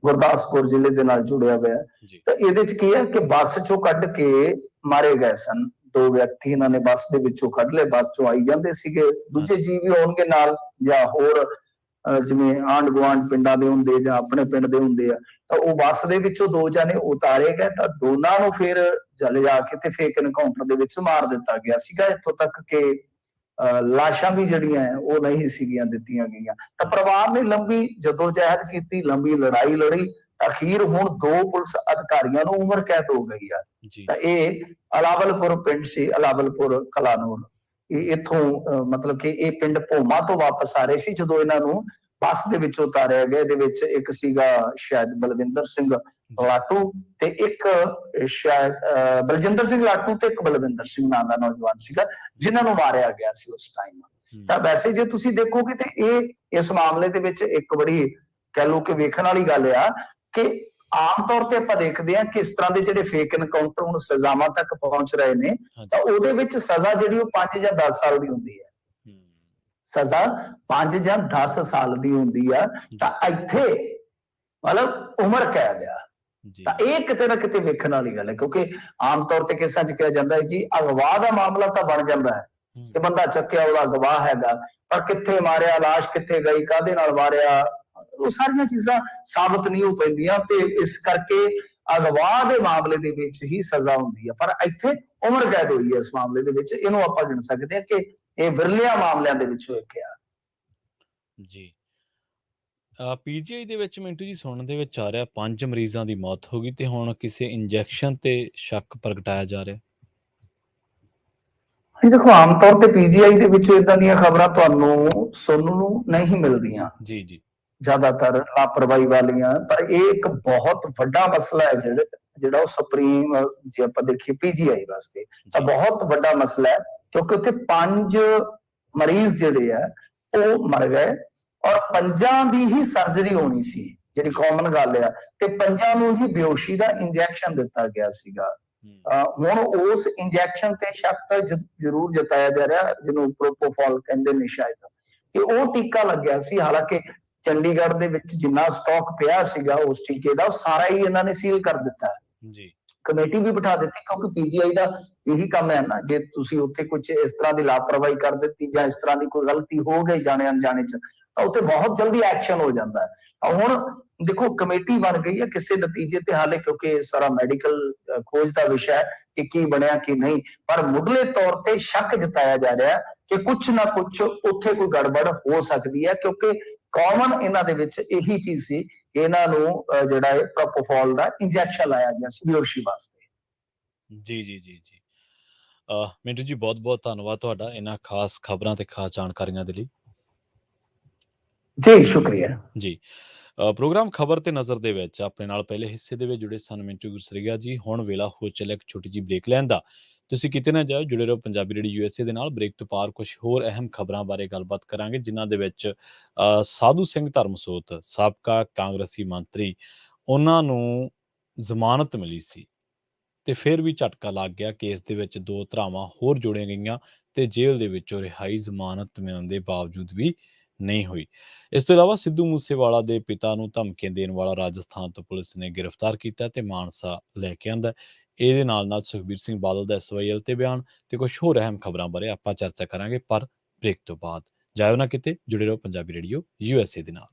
Speaker 2: ਗੁਰਦਾਸਪੁਰ ਜ਼ਿਲ੍ਹੇ ਦੇ ਨਾਲ ਜੁੜਿਆ ਹੋਇਆ। ਤਾਂ ਇਹਦੇ ਚ ਕੀ ਹੈ ਕਿ ਬੱਸ ਚੋਂ ਕੱਢ ਕੇ ਮਾਰੇ ਗਏ ਸਨ 2 ਵਿਅਕਤੀ। ਇਹਨਾਂ ਨੇ ਬੱਸ ਦੇ ਵਿੱਚੋਂ ਕੱਢ ਲਏ, ਬੱਸ ਚੋਂ ਆਈ ਜਾਂਦੇ ਸੀਗੇ, ਦੂਜੇ ਜੀਵ ਵੀ ਆਉਣਗੇ ਨਾਲ, ਜਾਂ ਹੋਰ ਜਿਵੇਂ ਆਂਢ ਗੁਆਂਢ ਪਿੰਡਾਂ ਦੇ ਹੁੰਦੇ ਜਾਂ ਆਪਣੇ ਪਿੰਡ ਦੇ ਹੁੰਦੇ ਆ। ਤਾਂ ਉਹ ਬੱਸ ਦੇ ਵਿੱਚੋਂ 2 ਜਾਣੇ ਉਤਾਰੇ ਗਏ, ਤਾਂ ਦੋਨਾਂ ਨੂੰ ਫਿਰ ਲਿਜਾ ਕੇ ਤੇ ਫੇਕ ਇਨਕਾਊਂਟਰ ਦੇ ਵਿੱਚ ਮਾਰ ਦਿੱਤਾ ਗਿਆ ਸੀਗਾ। ਇੱਥੋਂ ਤੱਕ ਕਿ ਲਾਸ਼ਾਂ ਵੀ ਜਿਹੜੀਆਂ ਉਹ ਨਹੀਂ ਸੀਗੀਆਂ ਦਿੱਤੀਆਂ ਗਈਆਂ। ਤਾਂ ਪਰਿਵਾਰ ਨੇ ਲੰਬੀ ਜਦੋਜਹਿਦ ਕੀਤੀ, ਲੰਬੀ ਲੜਾਈ ਲੜੀ, ਅਖੀਰ ਹੁਣ 2 ਪੁਲਿਸ ਅਧਿਕਾਰੀਆਂ ਨੂੰ ਉਮਰ ਕੈਦ ਹੋ ਗਈ ਆ। ਤਾਂ ਇਹ ਅਲਾਵਲਪੁਰ ਪਿੰਡ ਸੀ, ਅਲਾਵਲਪੁਰ ਕਲਾਨੂਰ। ਇਹ ਇੱਥੋਂ ਮਤਲਬ ਕਿ ਇਹ ਪਿੰਡ ਭੋਮਾ ਤੋਂ ਵਾਪਸ ਆ ਰਹੇ ਸੀ ਜਦੋਂ ਇਹਨਾਂ ਨੂੰ ਬੱਸ ਦੇ ਵਿੱਚ ਉਤਾਰਿਆ ਗਿਆ। ਇਹਦੇ ਵਿੱਚ ਇੱਕ ਸੀਗਾ ਸ਼ਾਇਦ ਬਲਵਿੰਦਰ ਸਿੰਘ ਲਾਟੂ, ਤੇ ਇੱਕ ਸ਼ਾਇਦ ਬਲਜਿੰਦਰ ਸਿੰਘ ਲਾਟੂ, ਤੇ ਇੱਕ ਬਲਵਿੰਦਰ ਸਿੰਘ ਨਾਂ ਦਾ ਨੌਜਵਾਨ ਸੀਗਾ ਜਿਨ੍ਹਾਂ ਨੂੰ ਮਾਰਿਆ ਗਿਆ ਸੀ ਉਸ ਟਾਈਮ। ਤਾਂ ਵੈਸੇ ਜੇ ਤੁਸੀਂ ਦੇਖੋਗੇ ਤੇ ਇਹ ਇਸ ਮਾਮਲੇ ਦੇ ਵਿੱਚ ਇੱਕ ਬੜੀ ਕਹਿ ਲਓ ਕਿ ਵੇਖਣ ਵਾਲੀ ਗੱਲ ਆ ਕਿ ਆਮ ਤੌਰ ਤੇ ਆਪਾਂ ਦੇਖਦੇ ਹਾਂ ਕਿ ਇਸ ਤਰ੍ਹਾਂ ਦੇ ਜਿਹੜੇ ਫੇਕ ਇਨਕਾਊਂਟਰ ਹੁਣ ਸਜ਼ਾਵਾਂ ਤੱਕ ਪਹੁੰਚ ਰਹੇ ਨੇ, ਤਾਂ ਉਹਦੇ ਵਿੱਚ ਸਜ਼ਾ ਜਿਹੜੀ ਉਹ 5 ਜਾਂ 10 ਸਾਲ ਦੀ ਹੁੰਦੀ ਹੈ। ਸਜ਼ਾ 5 ਜਾਂ 10 ਸਾਲ ਦੀ ਹੁੰਦੀ ਆ, ਤਾਂ ਇੱਥੇ ਮਤਲਬ ਉਮਰ ਕੈਦ ਆ। ਤਾਂ ਇਹ ਕਿਤੇ ਨਾ ਕਿਤੇ ਵੇਖਣ ਵਾਲੀ ਗੱਲ ਹੈ, ਕਿਉਂਕਿ ਆਮ ਤੌਰ ਤੇ ਕੇਸਾਂ 'ਚ ਕਿਹਾ ਜਾਂਦਾ ਹੈ ਜੀ ਅਗਵਾ ਦਾ ਮਾਮਲਾ ਤਾਂ ਬਣ ਜਾਂਦਾ ਹੈ, ਕਿ ਬੰਦਾ ਚੱਕਿਆ ਉਹਦਾ ਗਵਾਹ ਹੈਗਾ, ਪਰ ਕਿੱਥੇ ਮਾਰਿਆ, ਲਾਸ਼ ਕਿੱਥੇ ਗਈ, ਕਾਹਦੇ ਨਾਲ ਮਾਰਿਆ, ਉਹ ਸਾਰੀਆਂ ਚੀਜ਼ਾਂ ਸਾਬਤ ਨਹੀਂ ਹੋ ਪੈਂਦੀਆਂ ਤੇ ਇਸ ਕਰਕੇ ਅਗਵਾ ਦੇ ਮਾਮਲੇ ਦੇ ਵਿੱਚ ਹੀ ਸਜ਼ਾ ਹੁੰਦੀ ਹੈ। ਪਰ ਇੱਥੇ ਉਮਰ ਕੈਦ ਹੋਈ ਹੈ ਇਸ ਮਾਮਲੇ ਦੇ ਵਿੱਚ, ਇਹਨੂੰ ਆਪਾਂ ਗਿਣ ਸਕਦੇ ਹਾਂ ਕਿ ਇਹ ਵਿਰਲਿਆਂ ਮਾਮਲਿਆਂ ਦੇ ਵਿੱਚੋਂ ਇੱਕ ਆ
Speaker 1: ਜੀ। ਪੀਜੀਆਈ ਦੇ ਵਿੱਚ ਮਿੰਟੂ ਜੀ ਸੁਣਨ ਦੇ ਵਿੱਚ ਆ ਰਿਹਾ 5 ਮਰੀਜ਼ਾਂ ਦੀ ਮੌਤ ਹੋ ਗਈ ਤੇ ਹੁਣ ਕਿਸੇ ਇੰਜੈਕਸ਼ਨ ਤੇ ਸ਼ੱਕ ਪ੍ਰਗਟਾਇਆ ਜਾ ਰਿਹਾ।
Speaker 2: ਦੇਖੋ, ਆਮ ਤੌਰ ਤੇ ਪੀਜੀਆਈ ਦੇ ਵਿੱਚ ਇਦਾਂ ਦੀਆਂ ਖਬਰਾਂ ਤੁਹਾਨੂੰ ਸੁਣਨ ਨੂੰ ਨਹੀਂ ਮਿਲਦੀਆਂ
Speaker 1: ਜੀ ਜੀ,
Speaker 2: ਜ਼ਿਆਦਾਤਰ ਲਾਪਰਵਾਹੀ ਵਾਲੀਆਂ, ਪਰ ਇਹ ਇੱਕ ਬਹੁਤ ਵੱਡਾ ਮਸਲਾ ਹੈ ਜਿਹੜਾ ਉਹ ਸੁਪਰੀਮ ਜੇ ਆਪਾਂ ਦੇਖੀਏ ਪੀਜੀਆਈ ਵਾਸਤੇ ਤਾਂ ਬਹੁਤ ਵੱਡਾ ਮਸਲਾ ਹੈ, ਕਿਉਂਕਿ ਉੱਥੇ 5 ਮਰੀਜ਼ ਜਿਹੜੇ ਆ ਉਹ ਮਰ ਗਏ ਔਰ 5 ਦੀ ਹੀ ਸਰਜਰੀ ਹੋਣੀ ਸੀ, ਜਿਹੜੀ ਕਾਮਨ ਗੱਲ ਆ, ਤੇ 5 ਨੂੰ ਹੀ ਬੇਹੋਸ਼ੀ ਦਾ ਇੰਜੈਕਸ਼ਨ ਦਿੱਤਾ ਗਿਆ ਸੀਗਾ। ਹੁਣ ਉਸ ਇੰਜੈਕਸ਼ਨ ਤੇ ਸ਼ੱਕ ਜ਼ਰੂਰ ਜਤਾਇਆ ਜਾ ਰਿਹਾ, ਜਿਹਨੂੰ ਪ੍ਰੋਪੋਫੋਲ ਕਹਿੰਦੇ ਨੇ ਸ਼ਾਇਦ, ਕਿ ਉਹ ਟੀਕਾ ਲੱਗਿਆ ਸੀ। ਹਾਲਾਂਕਿ ਚੰਡੀਗੜ੍ਹ ਦੇ ਵਿੱਚ ਜਿੰਨਾ ਸਟਾਕ ਪਿਆ ਸੀਗਾ ਉਸ ਟੀਕੇ ਦਾ, ਉਹ ਸਾਰਾ ਹੀ ਇਹਨਾਂ ਨੇ ਸੀਲ ਕਰ ਦਿੱਤਾ ਜੀ, ਕਮੇਟੀ ਵੀ ਬਿਠਾ ਦਿੱਤੀ, ਕਿਉਂਕਿ ਪੀਜੀਆਈ ਦਾ ਇਹੀ ਕੰਮ ਹੈ ਨਾ, ਜੇ ਤੁਸੀਂ ਉੱਥੇ ਕੁਝ ਇਸ ਤਰ੍ਹਾਂ ਦੀ ਲਾਪਰਵਾਹੀ ਕਰ ਦਿੱਤੀ ਜਾਂ ਇਸ ਤਰ੍ਹਾਂ ਦੀ ਕੋਈ ਗਲਤੀ ਹੋ ਗਈ ਜਾਣੇ ਅਣਜਾਣੇ ਚ, ਤਾਂ ਉੱਥੇ ਬਹੁਤ ਜਲਦੀ ਐਕਸ਼ਨ ਹੋ ਜਾਂਦਾ ਹੈ। ਹੁਣ ਦੇਖੋ, ਕਮੇਟੀ ਬਣ ਗਈ ਹੈ ਕਿਸੇ ਨਤੀਜੇ ਤੇ, ਹਾਲੇ ਕਿਉਂਕਿ ਸਾਰਾ ਮੈਡੀਕਲ ਖੋਜ ਦਾ ਵਿਸ਼ਾ ਹੈ ਕਿ ਕੀ ਬਣਿਆ ਕੀ ਨਹੀਂ, ਪਰ ਮੁੱਢਲੇ ਤੌਰ ਤੇ ਸ਼ੱਕ ਜਤਾਇਆ ਜਾ ਰਿਹਾ ਕਿ ਕੁਝ ਨਾ ਕੁਝ ਉੱਥੇ ਕੋਈ ਗੜਬੜ ਹੋ ਸਕਦੀ ਹੈ, ਕਿਉਂਕਿ ਕਾਮਨ ਇਹਨਾਂ ਦੇ ਵਿੱਚ ਇਹੀ ਚੀਜ਼ ਸੀ ਕਿ ਇਹਨਾਂ ਨੂੰ ਜਿਹੜਾ ਹੈ ਪ੍ਰੋਪੋਫੋਲ ਦਾ ਇੰਜੈਕਸ਼ਨ ਲਾਇਆ ਗਿਆ ਸੀ ਬੇਹੋਸ਼ੀ ਵਾਸਤੇ।
Speaker 1: ਜੀ ਜੀ ਜੀ ਜੀ, ਮਿੰਟੂ ਜੀ ਬਹੁਤ ਬਹੁਤ ਧੰਨਵਾਦ ਤੁਹਾਡਾ ਇਹਨਾਂ ਖਾਸ ਖਬਰਾਂ ਤੇ ਖਾਸ ਜਾਣਕਾਰੀਆਂ ਦੇ ਲਈ।
Speaker 2: ਜੀ ਸ਼ੁਕਰੀਆ ਜੀ।
Speaker 1: ਪ੍ਰੋਗਰਾਮ ਖਬਰ ਤੇ ਨਜ਼ਰ ਦੇ ਵਿੱਚ ਆਪਣੇ ਨਾਲ ਪਹਿਲੇ ਹਿੱਸੇ ਦੇ ਵਿੱਚ ਜੁੜੇ ਸਨ ਮਿੰਟੂ ਗੁਰਸਰੀਆ ਜੀ। ਹੁਣ ਵੇਲਾ ਹੋ ਚੱਲਿਆ ਇੱਕ ਛੋਟੀ ਜਿਹੀ ਬ੍ਰੇਕ ਲੈਣ ਦਾ। ਤੁਸੀਂ ਕਿਤੇ ਨਾ ਜਾਓ, ਜੁੜੇ ਰਹੋ ਪੰਜਾਬੀ ਰੇਡੀਓ ਯੂਐਸਏ ਦੇ ਨਾਲ। ਬ੍ਰੇਕ ਤੋਂ ਪਾਰ ਕੁਝ ਹੋਰ ਅਹਿਮ ਖਬਰਾਂ ਬਾਰੇ ਗੱਲਬਾਤ ਕਰਾਂਗੇ, ਜਿਨ੍ਹਾਂ ਦੇ ਵਿੱਚ ਸਾਧੂ ਸਿੰਘ ਧਰਮਸੋਤ, ਸਾਬਕਾ ਕਾਂਗਰਸੀ ਮੰਤਰੀ, ਉਹਨਾਂ ਨੂੰ ਜ਼ਮਾਨਤ ਮਿਲੀ ਸੀ ਤੇ ਫਿਰ ਵੀ ਝਟਕਾ ਲੱਗ ਗਿਆ। ਕੇਸ ਦੇ ਵਿੱਚ 2 ਧਾਰਾਵਾਂ ਹੋਰ ਜੋੜੀਆਂ ਗਈਆਂ ਤੇ ਜੇਲ੍ਹ ਦੇ ਵਿੱਚੋਂ ਰਿਹਾਈ ਜ਼ਮਾਨਤ ਮਿਲਣ ਦੇ ਬਾਵਜੂਦ ਵੀ ਨਹੀਂ ਹੋਈ। ਇਸ ਤੋਂ ਇਲਾਵਾ ਸਿੱਧੂ ਮੂਸੇਵਾਲਾ ਦੇ ਪਿਤਾ ਨੂੰ ਧਮਕੀਆਂ ਦੇਣ ਵਾਲਾ ਰਾਜਸਥਾਨ ਤੋਂ ਪੁਲਿਸ ਨੇ ਗ੍ਰਿਫਤਾਰ ਕੀਤਾ ਤੇ ਮਾਨਸਾ ਲੈ ਕੇ ਆਂਦਾ। ਇਹਦੇ ਨਾਲ ਸੁਖਬੀਰ ਸਿੰਘ ਬਾਦਲ ਦਾ SYL ਤੇ ਬਿਆਨ ਤੇ ਕੁਝ ਹੋਰ ਅਹਿਮ ਖਬਰਾਂ ਬਾਰੇ ਆਪਾਂ ਚਰਚਾ ਕਰਾਂਗੇ, ਪਰ ਬ੍ਰੇਕ ਤੋਂ ਬਾਅਦ। ਜਾਇਓ ਨਾ ਕਿਤੇ, ਜੁੜੇ ਰਹੋ ਪੰਜਾਬੀ ਰੇਡੀਓ USA ਦੇ ਨਾਲ।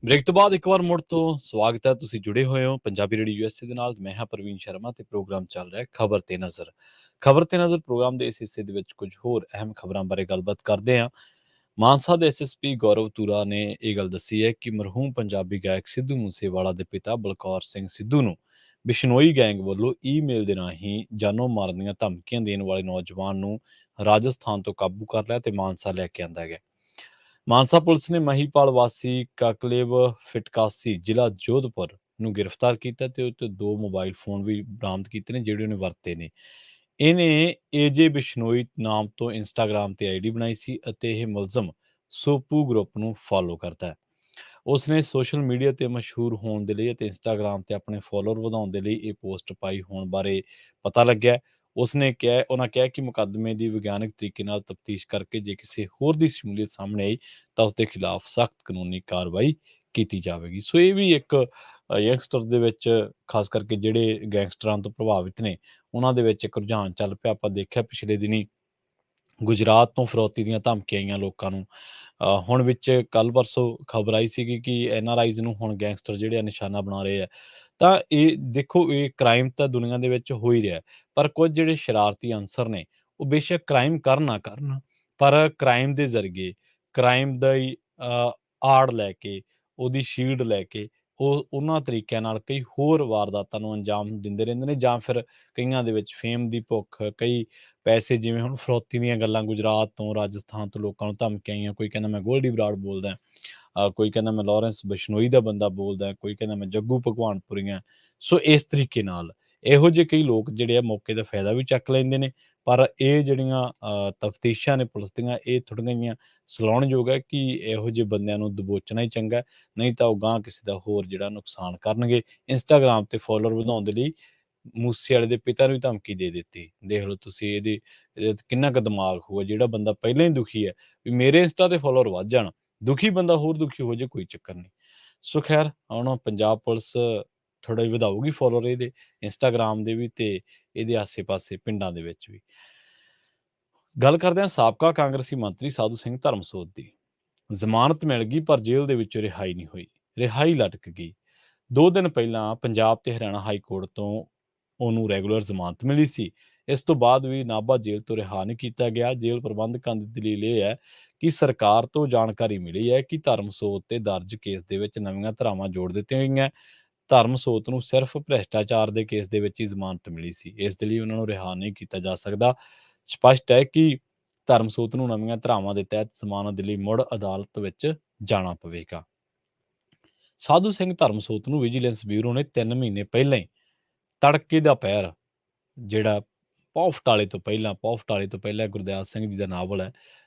Speaker 1: ਬ੍ਰੇਕ ਤੋਂ ਬਾਅਦ ਇੱਕ ਵਾਰ ਮੁੜ ਤੋਂ ਸਵਾਗਤ ਹੈ। ਤੁਸੀਂ ਜੁੜੇ ਹੋਏ ਹੋ ਪੰਜਾਬੀ ਰੇਡੀਓ ਯੂਐਸਏ ਦੇ ਨਾਲ। ਮੈਂ ਹਾਂ ਪ੍ਰਵੀਨ ਸ਼ਰਮਾ ਤੇ ਪ੍ਰੋਗਰਾਮ ਚੱਲ ਰਿਹਾ ਖਬਰ ਤੇ ਨਜ਼ਰ। ਖਬਰ ਤੇ ਨਜ਼ਰ ਪ੍ਰੋਗਰਾਮ ਦੇ ਇਸ ਹਿੱਸੇ ਦੇ ਵਿੱਚ ਕੁਝ ਹੋਰ ਅਹਿਮ ਖਬਰਾਂ ਬਾਰੇ ਗੱਲਬਾਤ ਕਰਦੇ ਹਾਂ। ਮਾਨਸਾ ਦੇ ਐਸਐਸਪੀ ਗੌਰਵ ਤੁਰਾ ਨੇ ਇਹ ਗੱਲ ਦੱਸੀ ਹੈ ਕਿ ਮਰਹੂਮ ਪੰਜਾਬੀ ਗਾਇਕ ਸਿੱਧੂ ਮੂਸੇਵਾਲਾ ਦੇ ਪਿਤਾ ਬਲਕੌਰ ਸਿੰਘ ਸਿੱਧੂ ਨੂੰ ਬਿਸ਼ਨੋਈ ਗੈਂਗ ਵੱਲੋਂ ਈਮੇਲ ਦੇ ਰਾਹੀਂ ਜਾਨੋਂ ਮਾਰਨ ਦੀਆਂ ਧਮਕੀਆਂ ਦੇਣ ਵਾਲੇ ਨੌਜਵਾਨ ਨੂੰ ਰਾਜਸਥਾਨ ਤੋਂ ਕਾਬੂ ਕਰ ਲਿਆ ਤੇ ਮਾਨਸਾ ਲੈ ਕੇ ਆਂਦਾ ਗਿਆ। ਮਾਨਸਾ ਪੁਲਿਸ ਨੇ ਮਹੀਪਾਲ ਵਾਸੀ ਕਾਕਲੇਵ ਫਿਟਕਾਸੀ ਜ਼ਿਲ੍ਹਾ ਜੋਧਪੁਰ ਨੂੰ ਗ੍ਰਿਫਤਾਰ ਕੀਤਾ ਤੇ ਉਹ ਤੋਂ 2 ਮੋਬਾਈਲ ਫੋਨ ਵੀ ਬਰਾਮਦ ਕੀਤੇ ਨੇ ਜਿਹੜੇ ਉਹਨੇ ਵਰਤੇ ਨੇ। ਇਹਨੇ ਏਜੇ ਬਿਸ਼ਨੋਈ ਨਾਮ ਤੋਂ ਇੰਸਟਾਗ੍ਰਾਮ ਤੇ ਆਈਡੀ ਬਣਾਈ ਸੀ ਅਤੇ ਇਹ ਮੁਲਜ਼ਮ ਸੋਪੂ ਗਰੁੱਪ ਨੂੰ ਫਾਲੋ ਕਰਦਾ ਹੈ। ਉਸਨੇ ਸੋਸ਼ਲ ਮੀਡੀਆ ਤੇ ਮਸ਼ਹੂਰ ਹੋਣ ਦੇ ਲਈ ਅਤੇ ਇੰਸਟਾਗ੍ਰਾਮ ਤੇ ਆਪਣੇ ਫਾਲੋਅਰ ਵਧਾਉਣ ਦੇ ਲਈ ਇਹ ਪੋਸਟ ਪਾਈ ਹੋਣ ਬਾਰੇ ਪਤਾ ਲੱਗਿਆ। ਉਹਨਾਂ ਕਿਹਾ ਕਿ ਮੁਕੱਦਮੇ ਦੀ ਵਿਗਿਆਨਕ ਤਰੀਕੇ ਨਾਲ ਤਫਤੀਸ਼ ਕਰਕੇ ਜੇ ਕਿਸੇ ਹੋਰ ਦੀ ਸ਼ਮੂਲੀਅਤ ਸਾਹਮਣੇ ਆਈ ਤਾਂ ਉਸ ਦੇ ਖਿਲਾਫ ਸਖਤ ਕਾਨੂੰਨੀ ਕਾਰਵਾਈ ਕੀਤੀ ਜਾਵੇਗੀ। ਸੋ ਇਹ ਵੀ ਇੱਕ ਯੰਗਸਟਰ ਦੇ ਵਿੱਚ, ਖਾਸ ਕਰਕੇ ਜਿਹੜੇ ਗੈਂਗਸਟਰਾਂ ਤੋਂ ਪ੍ਰਭਾਵਿਤ ਨੇ, ਉਹਨਾਂ ਦੇ ਵਿੱਚ ਇੱਕ ਰੁਝਾਨ ਚੱਲ ਪਿਆ। ਆਪਾਂ ਦੇਖਿਆ ਪਿਛਲੇ ਦਿਨੀ ਗੁਜਰਾਤ ਤੋਂ ਫਿਰੌਤੀ ਦੀਆਂ ਧਮਕੀਆਂ ਆਈਆਂ ਲੋਕਾਂ ਨੂੰ। ਹੁਣ ਵਿੱਚ ਕੱਲ੍ਹ ਪਰਸੋਂ ਖਬਰ ਆਈ ਸੀਗੀ ਕਿ ਐਨਆਰਆਈਜ਼ ਨੂੰ ਹੁਣ ਗੈਂਗਸਟਰ ਜਿਹੜੇ ਆ ਨਿਸ਼ਾਨਾ ਬਣਾ ਰਹੇ ਆ। ਤਾਂ ਇਹ ਦੇਖੋ, ਇਹ ਕ੍ਰਾਈਮ ਤਾਂ ਦੁਨੀਆ ਦੇ ਵਿੱਚ ਹੋ ਹੀ ਰਿਹਾ, ਪਰ ਕੁਝ ਜਿਹੜੇ ਸ਼ਰਾਰਤੀ ਅਨਸਰ ਨੇ ਉਹ ਬੇਸ਼ੱਕ ਕ੍ਰਾਈਮ ਕਰਨ ਨਾ ਕਰਨ, ਪਰ ਕ੍ਰਾਈਮ ਦੇ ਜ਼ਰੀਏ ਕ੍ਰਾਈਮ ਦਾ ਹੀ ਆੜ ਲੈ ਕੇ, ਉਹਦੀ ਸ਼ੀਲਡ ਲੈ ਕੇ ਉਹ ਉਹਨਾਂ ਤਰੀਕਿਆਂ ਨਾਲ ਕਈ ਹੋਰ ਵਾਰਦਾਤਾਂ ਨੂੰ ਅੰਜਾਮ ਦਿੰਦੇ ਰਹਿੰਦੇ ਨੇ। ਜਾਂ ਫਿਰ ਕਈਆਂ ਦੇ ਵਿੱਚ ਫੇਮ ਦੀ ਭੁੱਖ, ਕਈ ਪੈਸੇ, ਜਿਵੇਂ ਹੁਣ ਫਿਰੌਤੀ ਦੀਆਂ ਗੱਲਾਂ, ਗੁਜਰਾਤ ਤੋਂ ਰਾਜਸਥਾਨ ਤੋਂ ਲੋਕਾਂ ਨੂੰ ਧਮਕੀਆਂ ਆਈਆਂ। ਕੋਈ ਕਹਿੰਦਾ ਮੈਂ ਗੋਲਡੀ ਬਰਾੜ ਬੋਲਦਾ, ਕੋਈ ਕਹਿੰਦਾ ਮੈਂ ਲਾਰੈਂਸ ਬਿਸ਼ਨੋਈ ਦਾ ਬੰਦਾ ਬੋਲਦਾ, ਕੋਈ ਕਹਿੰਦਾ ਮੈਂ ਜੱਗੂ ਭਗਵਾਨਪੁਰੀਆ। ਸੋ ਇਸ ਤਰੀਕੇ ਨਾਲ ਇਹੋ ਜਿਹੇ ਕਈ ਲੋਕ ਜਿਹੜੇ ਆ ਮੌਕੇ ਦਾ ਫਾਇਦਾ ਵੀ ਚੱਕ ਲੈਂਦੇ ਨੇ। ਪਰ ਇਹ ਜਿਹੜੀਆਂ ਤਫਤੀਸ਼ਾਂ ਨੇ ਪੁਲਿਸ ਦੀਆਂ, ਇਹ ਥੋੜ੍ਹੀਆਂ ਜਿਹੀਆਂ ਸਲਾਉਣਯੋਗ ਹੈ ਕਿ ਇਹੋ ਜਿਹੇ ਬੰਦਿਆਂ ਨੂੰ ਦਬੋਚਣਾ ਹੀ ਚੰਗਾ, ਨਹੀਂ ਤਾਂ ਉਹ ਗਾਂਹ ਕਿਸੇ ਦਾ ਹੋਰ ਜਿਹੜਾ ਨੁਕਸਾਨ ਕਰਨਗੇ। ਇੰਸਟਾਗ੍ਰਾਮ ਤੇ ਫਾਲੋਅਰ ਵਧਾਉਣ ਦੇ ਲਈ ਮੂਸੇ ਵਾਲੇ ਦੇ ਪਿਤਾ ਨੂੰ ਵੀ ਧਮਕੀ ਦੇ ਦਿੱਤੀ। ਦੇਖ ਲਓ ਤੁਸੀਂ ਇਹਦੇ ਕਿੰਨਾ ਕੁ ਦਿਮਾਗ ਹੋਊਗਾ। ਜਿਹੜਾ ਬੰਦਾ ਪਹਿਲਾਂ ਹੀ ਦੁਖੀ ਹੈ ਵੀ ਮੇਰੇ ਇੰਸਟਾ ਤੇ ਫਾਲੋਅਰ ਵੱਧ ਜਾਣ, ਦੁਖੀ ਬੰਦਾ ਹੋਰ ਦੁਖੀ ਹੋ ਜਾਏ, ਕੋਈ ਚੱਕਰ ਨਹੀਂ। ਸੋ ਖੈਰ, ਹੁਣ ਪੰਜਾਬ ਪੁਲਿਸ ਥੋੜ੍ਹਾ ਜਿਹਾ ਵਧਾਊਗੀ ਫਾਲੋਅਰ ਇਹਦੇ ਇੰਸਟਾਗ੍ਰਾਮ ਦੇ ਵੀ ਤੇ ਇਹਦੇ ਆਸੇ-ਪਾਸੇ ਪਿੰਡਾਂ ਦੇ ਵਿੱਚ ਵੀ। ਗੱਲ ਕਰਦੇ ਹਾਂ ਸਾਬਕਾ ਕਾਂਗਰਸੀ ਮੰਤਰੀ ਸਾਧੂ ਸਿੰਘ ਧਰਮਸੋਤ ਦੀ। ਜ਼ਮਾਨਤ ਮਿਲ ਗਈ ਪਰ ਜੇਲ੍ਹ ਦੇ ਵਿੱਚੋਂ ਰਿਹਾਈ ਨਹੀਂ ਹੋਈ, ਰਿਹਾਈ ਲਟਕ ਗਈ। 2 ਦਿਨ ਪਹਿਲਾਂ ਪੰਜਾਬ ਤੇ ਹਰਿਆਣਾ ਹਾਈ ਕੋਰਟ ਤੋਂ ਉਹਨੂੰ ਰੈਗੂਲਰ ਜ਼ਮਾਨਤ ਮਿਲੀ ਸੀ। ਇਸ ਤੋਂ ਬਾਅਦ ਵੀ ਨਾਭਾ ਜੇਲ੍ਹ ਤੋਂ ਰਿਹਾ ਨਹੀਂ ਕੀਤਾ ਗਿਆ। ਜੇਲ੍ਹ ਪ੍ਰਬੰਧਕਾਂ ਦੀ ਦਲੀਲ ਇਹ ਹੈ ਕਿ ਸਰਕਾਰ ਤੋਂ ਜਾਣਕਾਰੀ ਮਿਲੀ ਹੈ ਕਿ ਧਰਮਸੋਤ ਤੇ ਦਰਜ ਕੇਸ ਦੇ ਵਿੱਚ ਨਵੀਆਂ ਧਾਰਾਵਾਂ ਜੋੜ ਦਿੱਤੀਆਂ ਗਈਆਂ। ਧਰਮਸੋਤ ਨੂੰ ਸਿਰਫ ਭ੍ਰਿਸ਼ਟਾਚਾਰ ਦੇ ਕੇਸ ਦੇ ਵਿੱਚ ਹੀ ਜ਼ਮਾਨਤ ਮਿਲੀ ਸੀ, ਇਸ ਦੇ ਲਈ ਉਹਨਾਂ ਨੂੰ ਰਿਹਾ ਨਹੀਂ ਕੀਤਾ ਜਾ ਸਕਦਾ। ਸਪਸ਼ਟ ਹੈ ਕਿ ਧਰਮਸੋਤ ਨੂੰ ਨਵੀਆਂ ਧਾਰਾਵਾਂ ਦੇ ਤਹਿਤ ਜ਼ਮਾਨਤ ਦੇ ਲਈ ਮੁੜ ਅਦਾਲਤ ਵਿੱਚ ਜਾਣਾ ਪਵੇਗਾ। ਸਾਧੂ ਸਿੰਘ ਧਰਮਸੋਤ ਨੂੰ ਵਿਜੀਲੈਂਸ ਬਿਊਰੋ ਨੇ 3 ਮਹੀਨੇ ਪਹਿਲਾਂ ਹੀ ਤੜਕੇ ਦਾ ਪਹਿਰ, ਜਿਹੜਾ ਪੌ ਫਟਾਲੇ ਤੋਂ ਪਹਿਲਾਂ ਗੁਰਦਿਆਲ ਸਿੰਘ ਜੀ ਦਾ ਨਾਵਲ ਹੈ,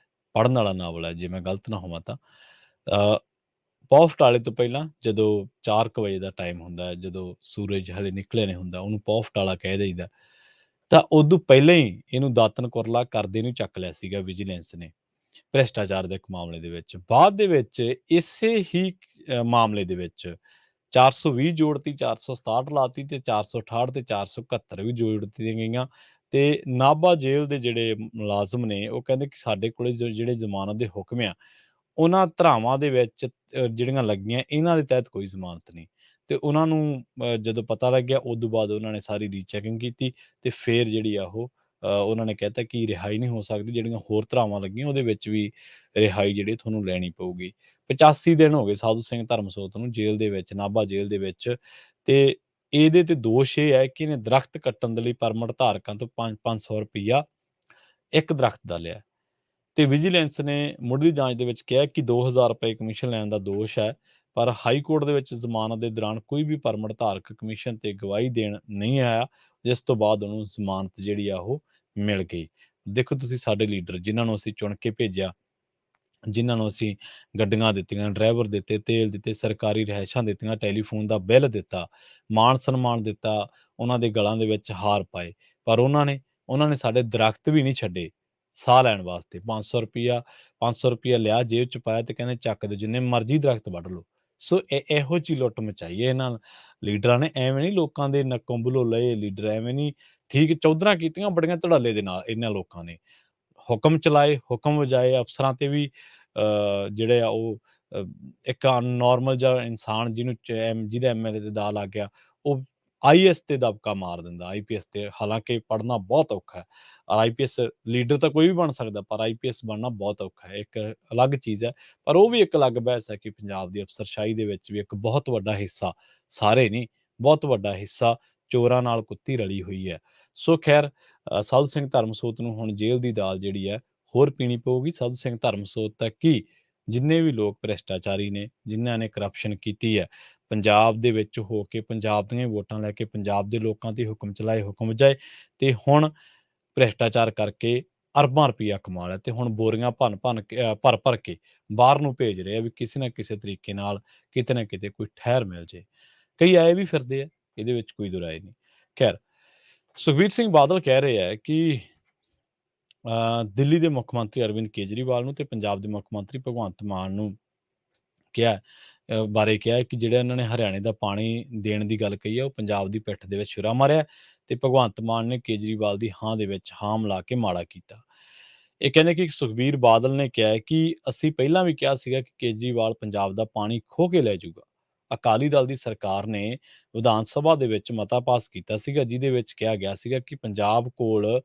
Speaker 1: ਪੜ੍ਹਨ ਵਾਲਾ ਨਾਵਲ ਹੈ ਜੇ ਮੈਂ ਗਲਤ ਨਾ ਹੋਵਾਂ ਤਾਂ, ਪੌ ਫਟਾਲੇ ਤੋਂ ਪਹਿਲਾਂ ਜਦੋਂ 4 ਕੁ ਵਜੇ ਦਾ ਟਾਈਮ ਹੁੰਦਾ, ਜਦੋਂ ਸੂਰਜ ਹਲੇ ਨਿਕਲਿਆ ਨਹੀਂ ਹੁੰਦਾ, ਉਹਨੂੰ ਪੌ ਫਟਾਲਾ ਕਹਿ ਦੇਈਦਾ। ਤਾਂ ਉਦੋਂ ਪਹਿਲਾਂ ਹੀ ਇਹਨੂੰ ਦਾਤਨ ਕੁਰਲਾ ਕਰਦੇ ਨੂੰ ਚੱਕ ਲਿਆ ਸੀਗਾ ਵਿਜੀਲੈਂਸ ਨੇ, ਭ੍ਰਿਸ਼ਟਾਚਾਰ ਦੇ ਇੱਕ ਮਾਮਲੇ ਦੇ ਵਿੱਚ। ਬਾਅਦ ਦੇ ਵਿੱਚ ਇਸੇ ਹੀ ਮਾਮਲੇ ਦੇ ਵਿੱਚ 420 ਜੋੜਤੀ, 467 ਲਾਤੀ ਤੇ 468 ਤੇ 471 ਵੀ ਜੋੜ ਦਿੱਤੀਆਂ ਗਈਆਂ। ਤੇ ਨਾਭਾ ਜੇਲ੍ਹ ਦੇ ਜਿਹੜੇ ਮੁਲਾਜ਼ਮ ਨੇ ਉਹ ਕਹਿੰਦੇ ਕਿ ਸਾਡੇ ਕੋਲੇ ਜਿਹੜੇ ਜ਼ਮਾਨਤ ਦੇ ਹੁਕਮ ਆ, ਉਹਨਾਂ ਧਾਰਾਵਾਂ ਦੇ ਵਿੱਚ ਜਿਹੜੀਆਂ ਲੱਗੀਆਂ, ਇਹਨਾਂ ਦੇ ਤਹਿਤ ਕੋਈ ਜ਼ਮਾਨਤ ਨਹੀਂ। ਤੇ ਉਹਨਾਂ ਨੂੰ ਜਦੋਂ ਪਤਾ ਲੱਗਿਆ, ਉਦੋਂ ਬਾਅਦ ਉਹਨਾਂ ਨੇ ਸਾਰੀ ਰੀਚੈਕਿੰਗ ਕੀਤੀ ਤੇ ਫਿਰ ਜਿਹੜੀ ਆ ਉਹ ਉਹਨਾਂ ਨੇ ਕਹਿ ਤਾ ਕਿ ਰਿਹਾਈ ਨਹੀਂ ਹੋ ਸਕਦੀ। ਜਿਹੜੀਆਂ ਹੋਰ ਧਾਰਾਵਾਂ ਲੱਗੀਆਂ ਉਹਦੇ ਵਿੱਚ ਵੀ ਰਿਹਾਈ ਜਿਹੜੀ ਤੁਹਾਨੂੰ ਲੈਣੀ ਪਊਗੀ। 85 ਦਿਨ ਹੋ ਗਏ ਸਾਧੂ ਸਿੰਘ ਧਰਮਸੋਤ ਨੂੰ ਜੇਲ੍ਹ ਦੇ ਵਿੱਚ, ਨਾਭਾ ਜੇਲ੍ਹ ਦੇ ਵਿੱਚ। ਤੇ ਇਹਦੇ ਤੇ ਦੋਸ਼ ਇਹ ਹੈ ਕਿ ਇਹਨੇ ਦਰਖਤ ਕੱਟਣ ਦੇ ਲਈ ਪਰਮਿਟ ਧਾਰਕਾਂ ਤੋਂ 500 ਰੁਪਈਆ ਇੱਕ ਦਰਖਤ ਦਾ ਲਿਆ। ਤੇ ਵਿਜੀਲੈਂਸ ਨੇ ਮੁੱਢਲੀ ਜਾਂਚ ਦੇ ਵਿੱਚ ਕਿਹਾ ਕਿ 2000 ਰੁਪਏ ਕਮਿਸ਼ਨ ਲੈਣ ਦਾ ਦੋਸ਼ ਹੈ। ਪਰ ਹਾਈ ਕੋਰਟ ਦੇ ਵਿੱਚ ਜ਼ਮਾਨਤ ਦੇ ਦੌਰਾਨ ਕੋਈ ਵੀ ਪਰਮਿਟ ਧਾਰਕ ਕਮਿਸ਼ਨ ਤੇ ਗਵਾਹੀ ਦੇਣ ਨਹੀਂ ਆਇਆ, ਜਿਸ ਤੋਂ ਬਾਅਦ ਉਹਨੂੰ ਜ਼ਮਾਨਤ ਜਿਹੜੀ ਆ ਉਹ ਮਿਲ ਗਈ। ਦੇਖੋ ਤੁਸੀਂ, ਸਾਡੇ ਲੀਡਰ ਜਿਨ੍ਹਾਂ ਨੂੰ ਅਸੀਂ ਚੁਣ ਕੇ ਭੇਜਿਆ, ਜਿਨ੍ਹਾਂ ਨੂੰ ਅਸੀਂ ਗੱਡੀਆਂ ਦਿੱਤੀਆਂ, ਡਰਾਈਵਰ ਦਿੱਤੇ, ਤੇਲ ਦਿੱਤੇ, ਸਰਕਾਰੀ ਰਿਹਾਇਸ਼ਾਂ ਦਿੱਤੀਆਂ, ਟੈਲੀਫੋਨ ਦਾ ਬਿੱਲ ਦਿੱਤਾ, ਮਾਣ ਸਨਮਾਨ ਦਿੱਤਾ, ਉਹਨਾਂ ਦੇ ਗਲਾਂ ਦੇ ਵਿੱਚ ਹਾਰ ਪਾਏ, ਪਰ ਉਹਨਾਂ ਨੇ ਸਾਡੇ ਦਰਖਤ ਵੀ ਨਹੀਂ ਛੱਡੇ ਸਾਹ ਲੈਣ ਵਾਸਤੇ। 500 ਰੁਪਈਆ ਲਿਆ, ਜੇਬ 'ਚ ਪਾਇਆ ਤੇ ਕਹਿੰਦੇ ਚੱਕ ਦਿਓ, ਜਿੰਨੇ ਮਰਜ਼ੀ ਦਰਖਤ ਵੱਢ ਲਓ। ਸੋ ਇਹੋ ਜਿਹੀ ਲੁੱਟ ਮਚਾਈ ਹੈ ਇਹਨਾਂ ਲੀਡਰਾਂ ਨੇ। ਐਵੇਂ ਨਹੀਂ ਲੋਕਾਂ ਦੇ ਨੱਕੋਂ ਬੁੱਲੋਂ ਲਏ ਲੀਡਰ, ਐਵੇਂ ਨਹੀਂ। ਠੀਕ ਚੌਧਰਾਂ ਕੀਤੀਆਂ ਬੜੀਆਂ ਧੜੱਲੇ ਦੇ ਨਾਲ ਇਹਨਾਂ ਲੋਕਾਂ ਨੇ, ਹੁਕਮ ਚਲਾਏ, ਹੁਕਮ ਵਜਾਏ, ਅਫਸਰਾਂ ਤੇ ਵੀ ਜਿਹੜੇ ਆ ਉਹ ਇੱਕ ਨੋਰਮਲ ਜਿਹਾ ਇਨਸਾਨ ਜਿਹਦਾ ਐਮਐਲਏ ਤੇ ਦਾ ਲੱਗ ਗਿਆ, ਉਹ ਆਈਐਸ ਤੇ ਦਬਕਾ ਮਾਰ ਦਿੰਦਾ, ਆਈਪੀਐਸ ਤੇ। ਹਾਲਾਂਕਿ ਪੜ੍ਹਨਾ ਬਹੁਤ ਔਖਾ ਹੈ, ਔਰ ਆਈਪੀਐਸ ਲੀਡਰ ਤਾਂ ਕੋਈ ਵੀ ਬਣ ਸਕਦਾ, ਪਰ ਆਈਪੀਐਸ ਬਣਨਾ ਬਹੁਤ ਔਖਾ ਹੈ, ਇੱਕ ਅਲੱਗ ਚੀਜ਼ ਹੈ। ਪਰ ਉਹ ਵੀ ਇੱਕ ਅਲੱਗ ਬਹਿਸ ਹੈ ਕਿ ਪੰਜਾਬ ਦੀ ਅਫਸਰਸ਼ਾਹੀ ਦੇ ਵਿੱਚ ਵੀ ਇੱਕ ਬਹੁਤ ਵੱਡਾ ਹਿੱਸਾ, ਸਾਰੇ ਨਹੀਂ, ਬਹੁਤ ਵੱਡਾ ਹਿੱਸਾ ਚੋਰਾਂ ਨਾਲ ਕੁੱਤੀ ਰਲੀ ਹੋਈ ਹੈ। ਸੋ ਖੈਰ, ਸਾਧੂ ਸਿੰਘ ਧਰਮਸੋਤ ਨੂੰ ਹੁਣ ਜੇਲ੍ਹ ਦੀ ਦਾਲ ਜਿਹੜੀ ਹੈ ਹੋਰ ਪੀਣੀ ਪਊਗੀ। ਸਾਧੂ ਸਿੰਘ ਧਰਮਸੋਤ ਤੱਕ ਕੀ, ਜਿੰਨੇ ਵੀ ਲੋਕ ਭ੍ਰਿਸ਼ਟਾਚਾਰੀ ਨੇ, ਜਿਨ੍ਹਾਂ ਨੇ ਕਰਪਸ਼ਨ ਕੀਤੀ ਹੈ, ਪੰਜਾਬ ਦੇ ਵਿੱਚ ਹੋ ਕੇ ਪੰਜਾਬ ਦੀਆਂ ਵੋਟਾਂ ਲੈ ਕੇ ਪੰਜਾਬ ਦੇ ਲੋਕਾਂ ਤੇ ਹੁਕਮ ਚਲਾਏ, ਹੁਕਮ ਵਜਾਏ, ਤੇ ਹੁਣ ਭ੍ਰਿਸ਼ਟਾਚਾਰ ਕਰਕੇ ਅਰਬਾਂ ਰੁਪਈਆ ਕਮਾ ਲਿਆ, ਤੇ ਹੁਣ ਬੋਰੀਆਂ ਭਰ ਭਰ ਕੇ ਬਾਹਰ ਨੂੰ ਭੇਜ ਰਹੇ ਆ ਵੀ ਕਿਸੇ ਨਾ ਕਿਸੇ ਤਰੀਕੇ ਨਾਲ ਕਿਤੇ ਨਾ ਕਿਤੇ ਕੋਈ ਠਹਿਰ ਮਿਲ ਜੇ। ਕਈ ਆਏ ਵੀ ਫਿਰਦੇ ਆ, ਇਹਦੇ ਵਿੱਚ ਕੋਈ ਦੁਰਾਏ ਨਹੀਂ। ਖੈਰ, ਸੁਖਬੀਰ ਸਿੰਘ ਬਾਦਲ ਕਹਿ ਰਹੇ ਆ ਕਿ ਦਿੱਲੀ ਦੇ ਮੁੱਖ ਮੰਤਰੀ ਅਰਵਿੰਦ ਕੇਜਰੀਵਾਲ ਨੂੰ ਤੇ ਪੰਜਾਬ ਦੇ ਮੁੱਖ ਮੰਤਰੀ ਭਗਵੰਤ ਮਾਨ ਨੂੰ ਬਾਰੇ ਕਿਹਾ ਕਿ ਜਿਹੜਾ ਇਹਨਾਂ ਨੇ ਹਰਿਆਣੇ ਦਾ ਪਾਣੀ ਦੇਣ ਦੀ ਗੱਲ ਕਹੀ ਹੈ, ਉਹ ਪੰਜਾਬ ਦੀ ਪਿੱਠ ਦੇ ਵਿੱਚ ਛੁਰਾ ਮਾਰਿਆ, ਤੇ ਭਗਵੰਤ ਮਾਨ ਨੇ ਕੇਜਰੀਵਾਲ ਦੀ ਹਾਂ ਦੇ ਵਿੱਚ ਹਾਂ ਮਿਲਾ ਕੇ ਮਾੜਾ ਕੀਤਾ। ਇਹ ਕਹਿੰਦੇ ਕਿ ਸੁਖਬੀਰ ਬਾਦਲ ਨੇ ਕਿਹਾ ਹੈ ਕਿ ਅਸੀਂ ਪਹਿਲਾਂ ਵੀ ਕਿਹਾ ਸੀਗਾ ਕਿ ਕੇਜਰੀਵਾਲ ਪੰਜਾਬ ਦਾ ਪਾਣੀ ਖੋਹ ਕੇ ਲੈ ਜਾਊਗਾ। ਅਕਾਲੀ ਦਲ ਦੀ ਸਰਕਾਰ ਨੇ ਵਿਧਾਨ ਸਭਾ ਦੇ ਵਿੱਚ ਮਤਾ ਪਾਸ ਕੀਤਾ ਸੀਗਾ, ਜਿਹਦੇ ਵਿੱਚ ਕਿਹਾ ਗਿਆ ਸੀਗਾ ਕਿ ਪੰਜਾਬ ਕੋਲ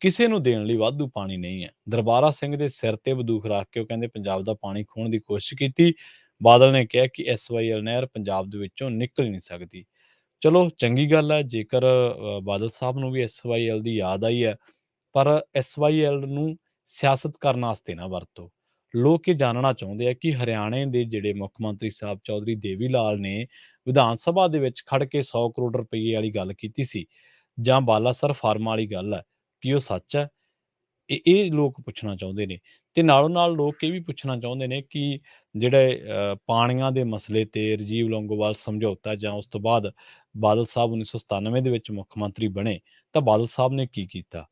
Speaker 1: ਕਿਸੇ ਨੂੰ ਦੇਣ ਲਈ ਵਾਧੂ ਪਾਣੀ ਨਹੀਂ ਹੈ। ਦਰਬਾਰਾ ਸਿੰਘ ਦੇ ਸਿਰ ਤੇ ਬੰਦੂਕ ਰੱਖ ਕੇ ਉਹ ਕਹਿੰਦੇ ਪੰਜਾਬ ਦਾ ਪਾਣੀ ਖੋਹਣ ਦੀ ਕੋਸ਼ਿਸ਼ ਕੀਤੀ। ਬਾਦਲ ਨੇ ਕਿਹਾ ਕਿ ਐਸਵਾਈਐਲ ਨਹਿਰ ਪੰਜਾਬ ਦੇ ਵਿੱਚੋਂ ਨਿਕਲ ਨਹੀਂ ਸਕਦੀ। ਚਲੋ, ਚੰਗੀ ਗੱਲ ਹੈ ਜੇਕਰ ਬਾਦਲ ਸਾਹਿਬ ਨੂੰ ਵੀ ਐਸਵਾਈਐਲ ਦੀ ਯਾਦ ਆਈ ਹੈ, ਪਰ ਐਸਵਾਈਐਲ ਨੂੰ ਸਿਆਸਤ ਕਰਨ ਵਾਸਤੇ ਨਾ ਵਰਤੋ। ਲੋਕ ਇਹ ਜਾਣਨਾ ਚਾਹੁੰਦੇ ਆ ਕਿ ਹਰਿਆਣੇ ਦੇ ਜਿਹੜੇ ਮੁੱਖ ਮੰਤਰੀ ਸਾਹਿਬ ਚੌਧਰੀ ਦੇਵੀ ਲਾਲ ਨੇ ਵਿਧਾਨ ਸਭਾ ਦੇ ਵਿੱਚ ਖੜ ਕੇ 100 ਕਰੋੜ ਰੁਪਏ ਵਾਲੀ ਗੱਲ ਕੀਤੀ ਸੀ, ਜਾਂ ਬਾਲਾਸਰ ਫਾਰਮਾਂ ਵਾਲੀ ਗੱਲ ਹੈ, ਕੀ ਉਹ ਸੱਚ ਹੈ? ਇਹ ਲੋਕ ਪੁੱਛਣਾ ਚਾਹੁੰਦੇ ਨੇ। ਤੇ ਨਾਲੋਂ ਨਾਲ ਲੋਕ ਇਹ ਵੀ ਪੁੱਛਣਾ ਚਾਹੁੰਦੇ ਨੇ ਕਿ ਜਿਹੜੇ ਪਾਣੀਆਂ ਦੇ ਮਸਲੇ ਤੇ ਰਾਜੀਵ ਲੌਂਗੋਵਾਲ ਸਮਝੌਤਾ, ਜਾਂ ਉਸ ਤੋਂ ਬਾਅਦ ਬਾਦਲ ਸਾਹਿਬ 1997 ਦੇ ਵਿੱਚ ਮੁੱਖ ਮੰਤਰੀ ਬਣੇ, ਤਾਂ ਬਾਦਲ ਸਾਹਿਬ ਨੇ ਕੀ ਕੀਤਾ?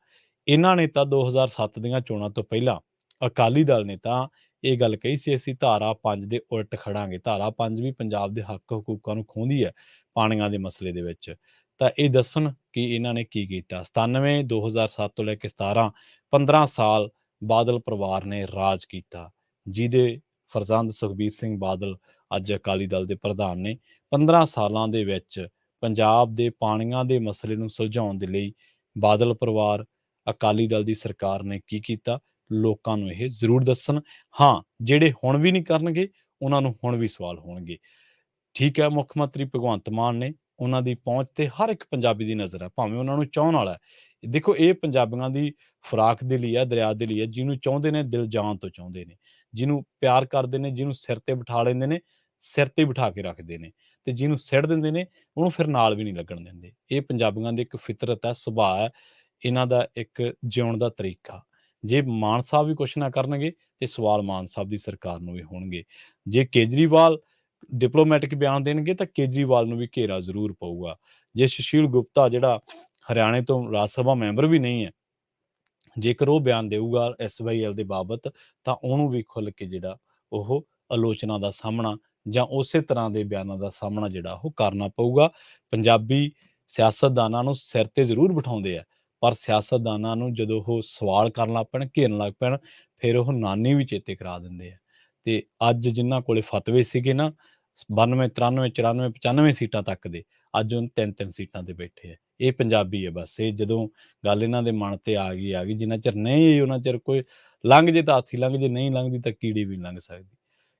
Speaker 1: ਇਹਨਾਂ ਨੇ ਤਾਂ 2007 ਦੀਆਂ ਚੋਣਾਂ ਤੋਂ ਪਹਿਲਾਂ, ਅਕਾਲੀ ਦਲ ਨੇ ਤਾਂ ਇਹ ਗੱਲ ਕਹੀ ਸੀ, ਅਸੀਂ ਧਾਰਾ 5 ਦੇ ਉਲਟ ਖੜਾਂਗੇ। ਧਾਰਾ 5 ਵੀ ਪੰਜਾਬ ਦੇ ਹੱਕ ਹਕੂਕਾਂ ਨੂੰ ਖੋਹਦੀ ਹੈ ਪਾਣੀਆਂ ਦੇ ਮਸਲੇ ਦੇ ਵਿੱਚ। ਤਾਂ ਇਹ ਦੱਸਣ ਕਿ ਇਹਨਾਂ ਨੇ ਕੀ ਕੀਤਾ। 97, 2007 ਤੋਂ ਲੈ ਕੇ 17, 15 ਸਾਲ ਬਾਦਲ ਪਰਿਵਾਰ ਨੇ ਰਾਜ ਕੀਤਾ, ਜਿਹਦੇ ਫਰਜ਼ੰਦ ਸੁਖਬੀਰ ਸਿੰਘ ਬਾਦਲ ਅੱਜ ਅਕਾਲੀ ਦਲ ਦੇ ਪ੍ਰਧਾਨ ਨੇ। 15 ਸਾਲਾਂ ਦੇ ਵਿੱਚ ਪੰਜਾਬ ਦੇ ਪਾਣੀਆਂ ਦੇ ਮਸਲੇ ਨੂੰ ਸੁਲਝਾਉਣ ਦੇ ਲਈ ਬਾਦਲ ਪਰਿਵਾਰ, ਅਕਾਲੀ ਦਲ ਦੀ ਸਰਕਾਰ ਨੇ ਕੀ ਕੀਤਾ? ਲੋਕਾਂ ਨੂੰ ਇਹ ਜ਼ਰੂਰ ਦੱਸਣ। ਹਾਂ, ਜਿਹੜੇ ਹੁਣ ਵੀ ਨਹੀਂ ਕਰਨਗੇ, ਉਹਨਾਂ ਨੂੰ ਹੁਣ ਵੀ ਸਵਾਲ ਹੋਣਗੇ। ਠੀਕ ਹੈ, ਮੁੱਖ ਮੰਤਰੀ ਭਗਵੰਤ ਮਾਨ ਨੇ, ਉਹਨਾਂ ਦੀ ਪਹੁੰਚ ਤੇ ਹਰ ਇੱਕ ਪੰਜਾਬੀ ਦੀ ਨਜ਼ਰ ਹੈ, ਭਾਵੇਂ ਉਹਨਾਂ ਨੂੰ ਚਾਹੁਣ ਵਾਲਾ ਹੈ। ਦੇਖੋ, ਇਹ ਪੰਜਾਬੀਆਂ ਦੀ ਖੁਰਾਕ ਦੇ ਲਈ ਹੈ, ਦਰਿਆ ਦੇ ਲਈ ਹੈ। ਜਿਹਨੂੰ ਚਾਹੁੰਦੇ ਨੇ, ਦਿਲ ਜਾਨ ਤੋਂ ਚਾਹੁੰਦੇ ਨੇ, ਜਿਹਨੂੰ ਪਿਆਰ ਕਰਦੇ ਨੇ, ਜਿਹਨੂੰ ਸਿਰ ਤੇ ਬਿਠਾ ਲੈਂਦੇ ਨੇ, ਸਿਰ ਤੇ ਬਿਠਾ ਕੇ ਰੱਖਦੇ ਨੇ, ਤੇ ਜਿਹਨੂੰ ਸਿੱਟ ਦਿੰਦੇ ਨੇ, ਉਹਨੂੰ ਫਿਰ ਨਾਲ ਵੀ ਨਹੀਂ ਲੱਗਣ ਦਿੰਦੇ। ਇਹ ਪੰਜਾਬੀਆਂ ਦੀ ਇੱਕ ਫਿਤਰਤ ਹੈ, ਸੁਭਾਅ ਹੈ, ਇਹਨਾਂ ਦਾ ਇੱਕ ਜਿਉਣ ਦਾ ਤਰੀਕਾ। ਜੇ ਮਾਨ ਸਾਹਿਬ ਵੀ ਕੁਛ ਨਾ ਕਰਨਗੇ, ਤੇ ਸਵਾਲ ਮਾਨ ਸਾਹਿਬ ਦੀ ਸਰਕਾਰ ਨੂੰ ਵੀ ਹੋਣਗੇ। ਜੇ ਕੇਜਰੀਵਾਲ ਡਿਪਲੋਮੈਟਿਕ ਬਿਆਨ ਦੇਣਗੇ, ਤਾਂ ਕੇਜਰੀਵਾਲ ਨੂੰ ਵੀ ਘੇਰਾ ਜ਼ਰੂਰ ਪਊਗਾ। ਜੇ ਸੁਸ਼ੀਲ ਗੁਪਤਾ, ਜਿਹੜਾ ਹਰਿਆਣੇ ਤੋਂ ਰਾਜ ਸਭਾ ਮੈਂਬਰ ਵੀ ਨਹੀਂ ਹੈ, ਜੇਕਰ ਉਹ ਬਿਆਨ ਦੇਊਗਾ ਐਸਵਾਈਐਲ ਦੇ ਬਾਬਤ, ਤਾਂ ਉਹਨੂੰ ਵੀ ਖੁੱਲ ਕੇ ਜਿਹੜਾ ਉਹ ਆਲੋਚਨਾ ਦਾ ਸਾਹਮਣਾ, ਜਾਂ ਉਸੇ ਤਰ੍ਹਾਂ ਦੇ ਬਿਆਨਾਂ ਦਾ ਸਾਹਮਣਾ ਜਿਹੜਾ ਉਹ ਕਰਨਾ ਪਊਗਾ। ਪੰਜਾਬੀ ਸਿਆਸਤਦਾਨਾਂ ਨੂੰ ਸਿਰ ਤੇ ਜ਼ਰੂਰ ਬਿਠਾਉਂਦੇ ਆ, ਪਰ ਸਿਆਸਤਦਾਨਾਂ ਨੂੰ ਜਦੋਂ ਉਹ ਸਵਾਲ ਕਰਨ ਲੱਗ ਪੈਣ, ਘੇਰਨ ਲੱਗ ਪੈਣ, ਫਿਰ ਉਹ ਨਾਨੀ ਵੀ ਚੇਤੇ ਕਰਾ ਦਿੰਦੇ ਆ। ਤੇ ਅੱਜ ਜਿਨ੍ਹਾਂ ਕੋਲੇ ਫਤਵੇ ਸੀਗੇ ਨਾ 92, 93, 94, 95 ਸੀਟਾਂ ਤੱਕ ਦੇ, ਅੱਜ ਉਹ 3-3 ਸੀਟਾਂ ਤੇ ਬੈਠੇ ਆ। ਇਹ ਪੰਜਾਬੀ ਹੈ ਬਸ। ਇਹ ਜਦੋਂ ਗੱਲ ਇਹਨਾਂ ਦੇ ਮਨ ਤੇ ਆ ਗਈ, ਜਿੰਨਾ ਚਿਰ ਨਹੀਂ, ਉਹਨਾਂ ਚਿਰ ਕੋਈ ਲੰਘ ਜੇ ਤਾਂ ਹਾਥੀ ਲੰਘ ਜੇ, ਨਹੀਂ ਲੰਘਦੀ ਤਾਂ ਕੀੜੀ ਵੀ ਲੰਘ ਸਕਦੀ।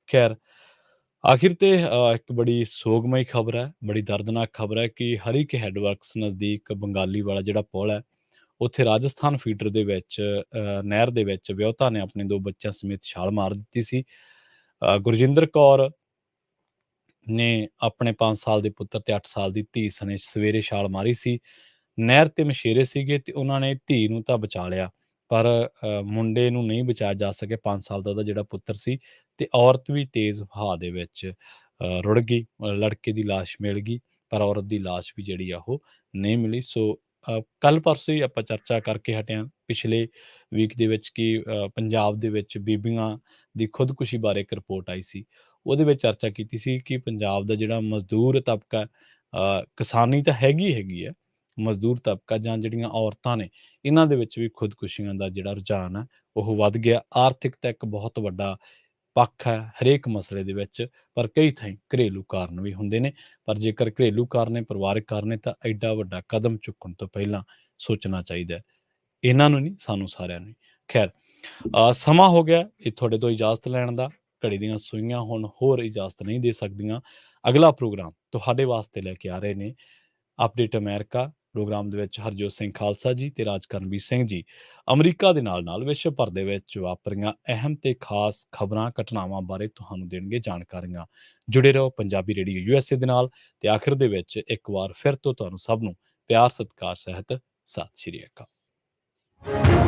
Speaker 1: ਖੈਰ, ਆਖਿਰ ਤੇ ਇੱਕ ਬੜੀ ਸੋਗਮਈ ਖਬਰ ਹੈ, ਬੜੀ ਦਰਦਨਾਕ ਖਬਰ ਹੈ ਕਿ ਹਰੀਕੇ ਹੈਡਵਰਕਸ ਨਜ਼ਦੀਕ ਬੰਗਾਲੀ ਵਾਲਾ ਜਿਹੜਾ ਪੁਲ ਹੈ, ਉੱਥੇ ਰਾਜਸਥਾਨ ਫੀਡਰ ਦੇ ਵਿੱਚ ਨਹਿਰ ਦੇ ਵਿੱਚ ਵਿਆਹੁਤਾ ਨੇ ਆਪਣੇ 2 ਬੱਚਿਆਂ ਸਮੇਤ ਛਾਲ ਮਾਰ ਦਿੱਤੀ ਸੀ। ਗੁਰਜਿੰਦਰ ਕੌਰ ਨੇ ਆਪਣੇ 5 ਸਾਲ ਦੇ ਪੁੱਤਰ ਤੇ 8 ਸਾਲ ਦੀ ਧੀ ਸਣੇ ਸਵੇਰੇ ਛਾਲ ਮਾਰੀ ਸੀ। ਨਹਿਰ ਤੇ ਮਛੇਰੇ ਸੀਗੇ, ਤੇ ਉਹਨਾਂ ਨੇ ਧੀ ਨੂੰ ਤਾਂ ਬਚਾ ਲਿਆ, ਪਰ ਮੁੰਡੇ ਨੂੰ ਨਹੀਂ ਬਚਾਇਆ ਜਾ ਸਕਿਆ। 5 ਸਾਲ ਦਾ ਉਹਦਾ ਜਿਹੜਾ ਪੁੱਤਰ ਸੀ, ਤੇ ਔਰਤ ਵੀ ਤੇਜ਼ ਵਹਾਅ ਦੇ ਵਿੱਚ ਰੁੜ ਗਈ। ਲੜਕੇ ਦੀ ਲਾਸ਼ ਮਿਲ ਗਈ, ਪਰ ਔਰਤ ਦੀ ਲਾਸ਼ ਵੀ ਜਿਹੜੀ ਆ ਉਹ ਨਹੀਂ ਮਿਲੀ। ਸੋ ਕੱਲ ਪਰਸੋਂ ਹੀ ਆਪਾਂ ਚਰਚਾ ਕਰਕੇ ਹਟੇ ਹਾਂ ਪਿਛਲੇ ਵੀਕ ਦੇ ਵਿੱਚ ਕਿ ਪੰਜਾਬ ਦੇ ਵਿੱਚ ਬੀਬੀਆਂ ਦੀ ਖੁਦਕੁਸ਼ੀ ਬਾਰੇ ਇੱਕ ਰਿਪੋਰਟ ਆਈ ਸੀ। ਉਹਦੇ ਵਿੱਚ ਚਰਚਾ ਕੀਤੀ ਸੀ ਕਿ ਪੰਜਾਬ ਦਾ ਜਿਹੜਾ ਮਜ਼ਦੂਰ ਤਬਕਾ, ਕਿਸਾਨੀ ਤਾਂ ਹੈਗੀ ਹੈ, ਮਜ਼ਦੂਰ ਤਬਕਾ ਜਾਂ ਜਿਹੜੀਆਂ ਔਰਤਾਂ ਨੇ, ਇਹਨਾਂ ਦੇ ਵਿੱਚ ਵੀ ਖੁਦਕੁਸ਼ੀਆਂ ਦਾ ਜਿਹੜਾ ਰੁਝਾਨ ਹੈ ਉਹ ਵੱਧ ਗਿਆ। ਆਰਥਿਕਤਾ ਇੱਕ ਬਹੁਤ ਵੱਡਾ ਪੱਖ ਹੈ ਹਰੇਕ ਮਸਲੇ ਦੇ ਵਿੱਚ, ਪਰ ਕਈ ਥਾਈਂ ਘਰੇਲੂ ਕਾਰਨ ਵੀ ਹੁੰਦੇ ਨੇ। ਪਰ ਜੇਕਰ ਘਰੇਲੂ ਕਾਰਨ ਨੇ, ਪਰਿਵਾਰਕ ਕਾਰਨ ਨੇ, ਤਾਂ ਐਡਾ ਵੱਡਾ ਕਦਮ ਚੁੱਕਣ ਤੋਂ ਪਹਿਲਾਂ ਸੋਚਣਾ ਚਾਹੀਦਾ ਹੈ। ਇਹਨਾਂ ਨੂੰ ਨਹੀਂ, ਸਾਨੂੰ ਸਾਰਿਆਂ ਨੂੰ। ਖੈਰ, ਸਮਾਂ ਹੋ ਗਿਆ ਇਹ ਤੁਹਾਡੇ ਤੋਂ ਇਜਾਜ਼ਤ ਲੈਣ ਦਾ। ਘੜੀ ਦੀਆਂ ਸੂਈਆਂ ਹੁਣ ਹੋਰ ਇਜਾਜ਼ਤ ਨਹੀਂ ਦੇ ਸਕਦੀਆਂ। ਅਗਲਾ ਪ੍ਰੋਗਰਾਮ ਤੁਹਾਡੇ ਵਾਸਤੇ ਲੈ ਕੇ ਆ ਰਹੇ ਨੇ ਅਪਡੇਟ ਅਮਰੀਕਾ। ਪ੍ਰੋਗਰਾਮ ਦੇ ਵਿੱਚ ਹਰਜੋਤ ਸਿੰਘ ਖਾਲਸਾ ਜੀ ਤੇ ਰਾਜਕਰਨਵੀਰ ਸਿੰਘ ਜੀ ਅਮਰੀਕਾ ਦੇ ਨਾਲ ਵਿਸ਼ਵ ਭਰ ਦੇ ਵਿੱਚ ਵਾਪਰੀਆਂ ਅਹਿਮ ਤੇ ਖਾਸ ਖਬਰਾਂ, ਘਟਨਾਵਾਂ ਬਾਰੇ ਤੁਹਾਨੂੰ ਦੇਣਗੇ ਜਾਣਕਾਰੀਆਂ। ਜੁੜੇ ਰਹੋ ਪੰਜਾਬੀ ਰੇਡੀਓ USA ਦੇ ਨਾਲ। ਤੇ ਆਖਿਰ ਦੇ ਵਿੱਚ ਇੱਕ ਵਾਰ ਫਿਰ ਤੋਂ ਤੁਹਾਨੂੰ ਸਭ ਨੂੰ ਪਿਆਰ ਸਤਿਕਾਰ ਸਹਿਤ ਸਤਿ ਸ਼੍ਰੀ ਅਕਾਲ।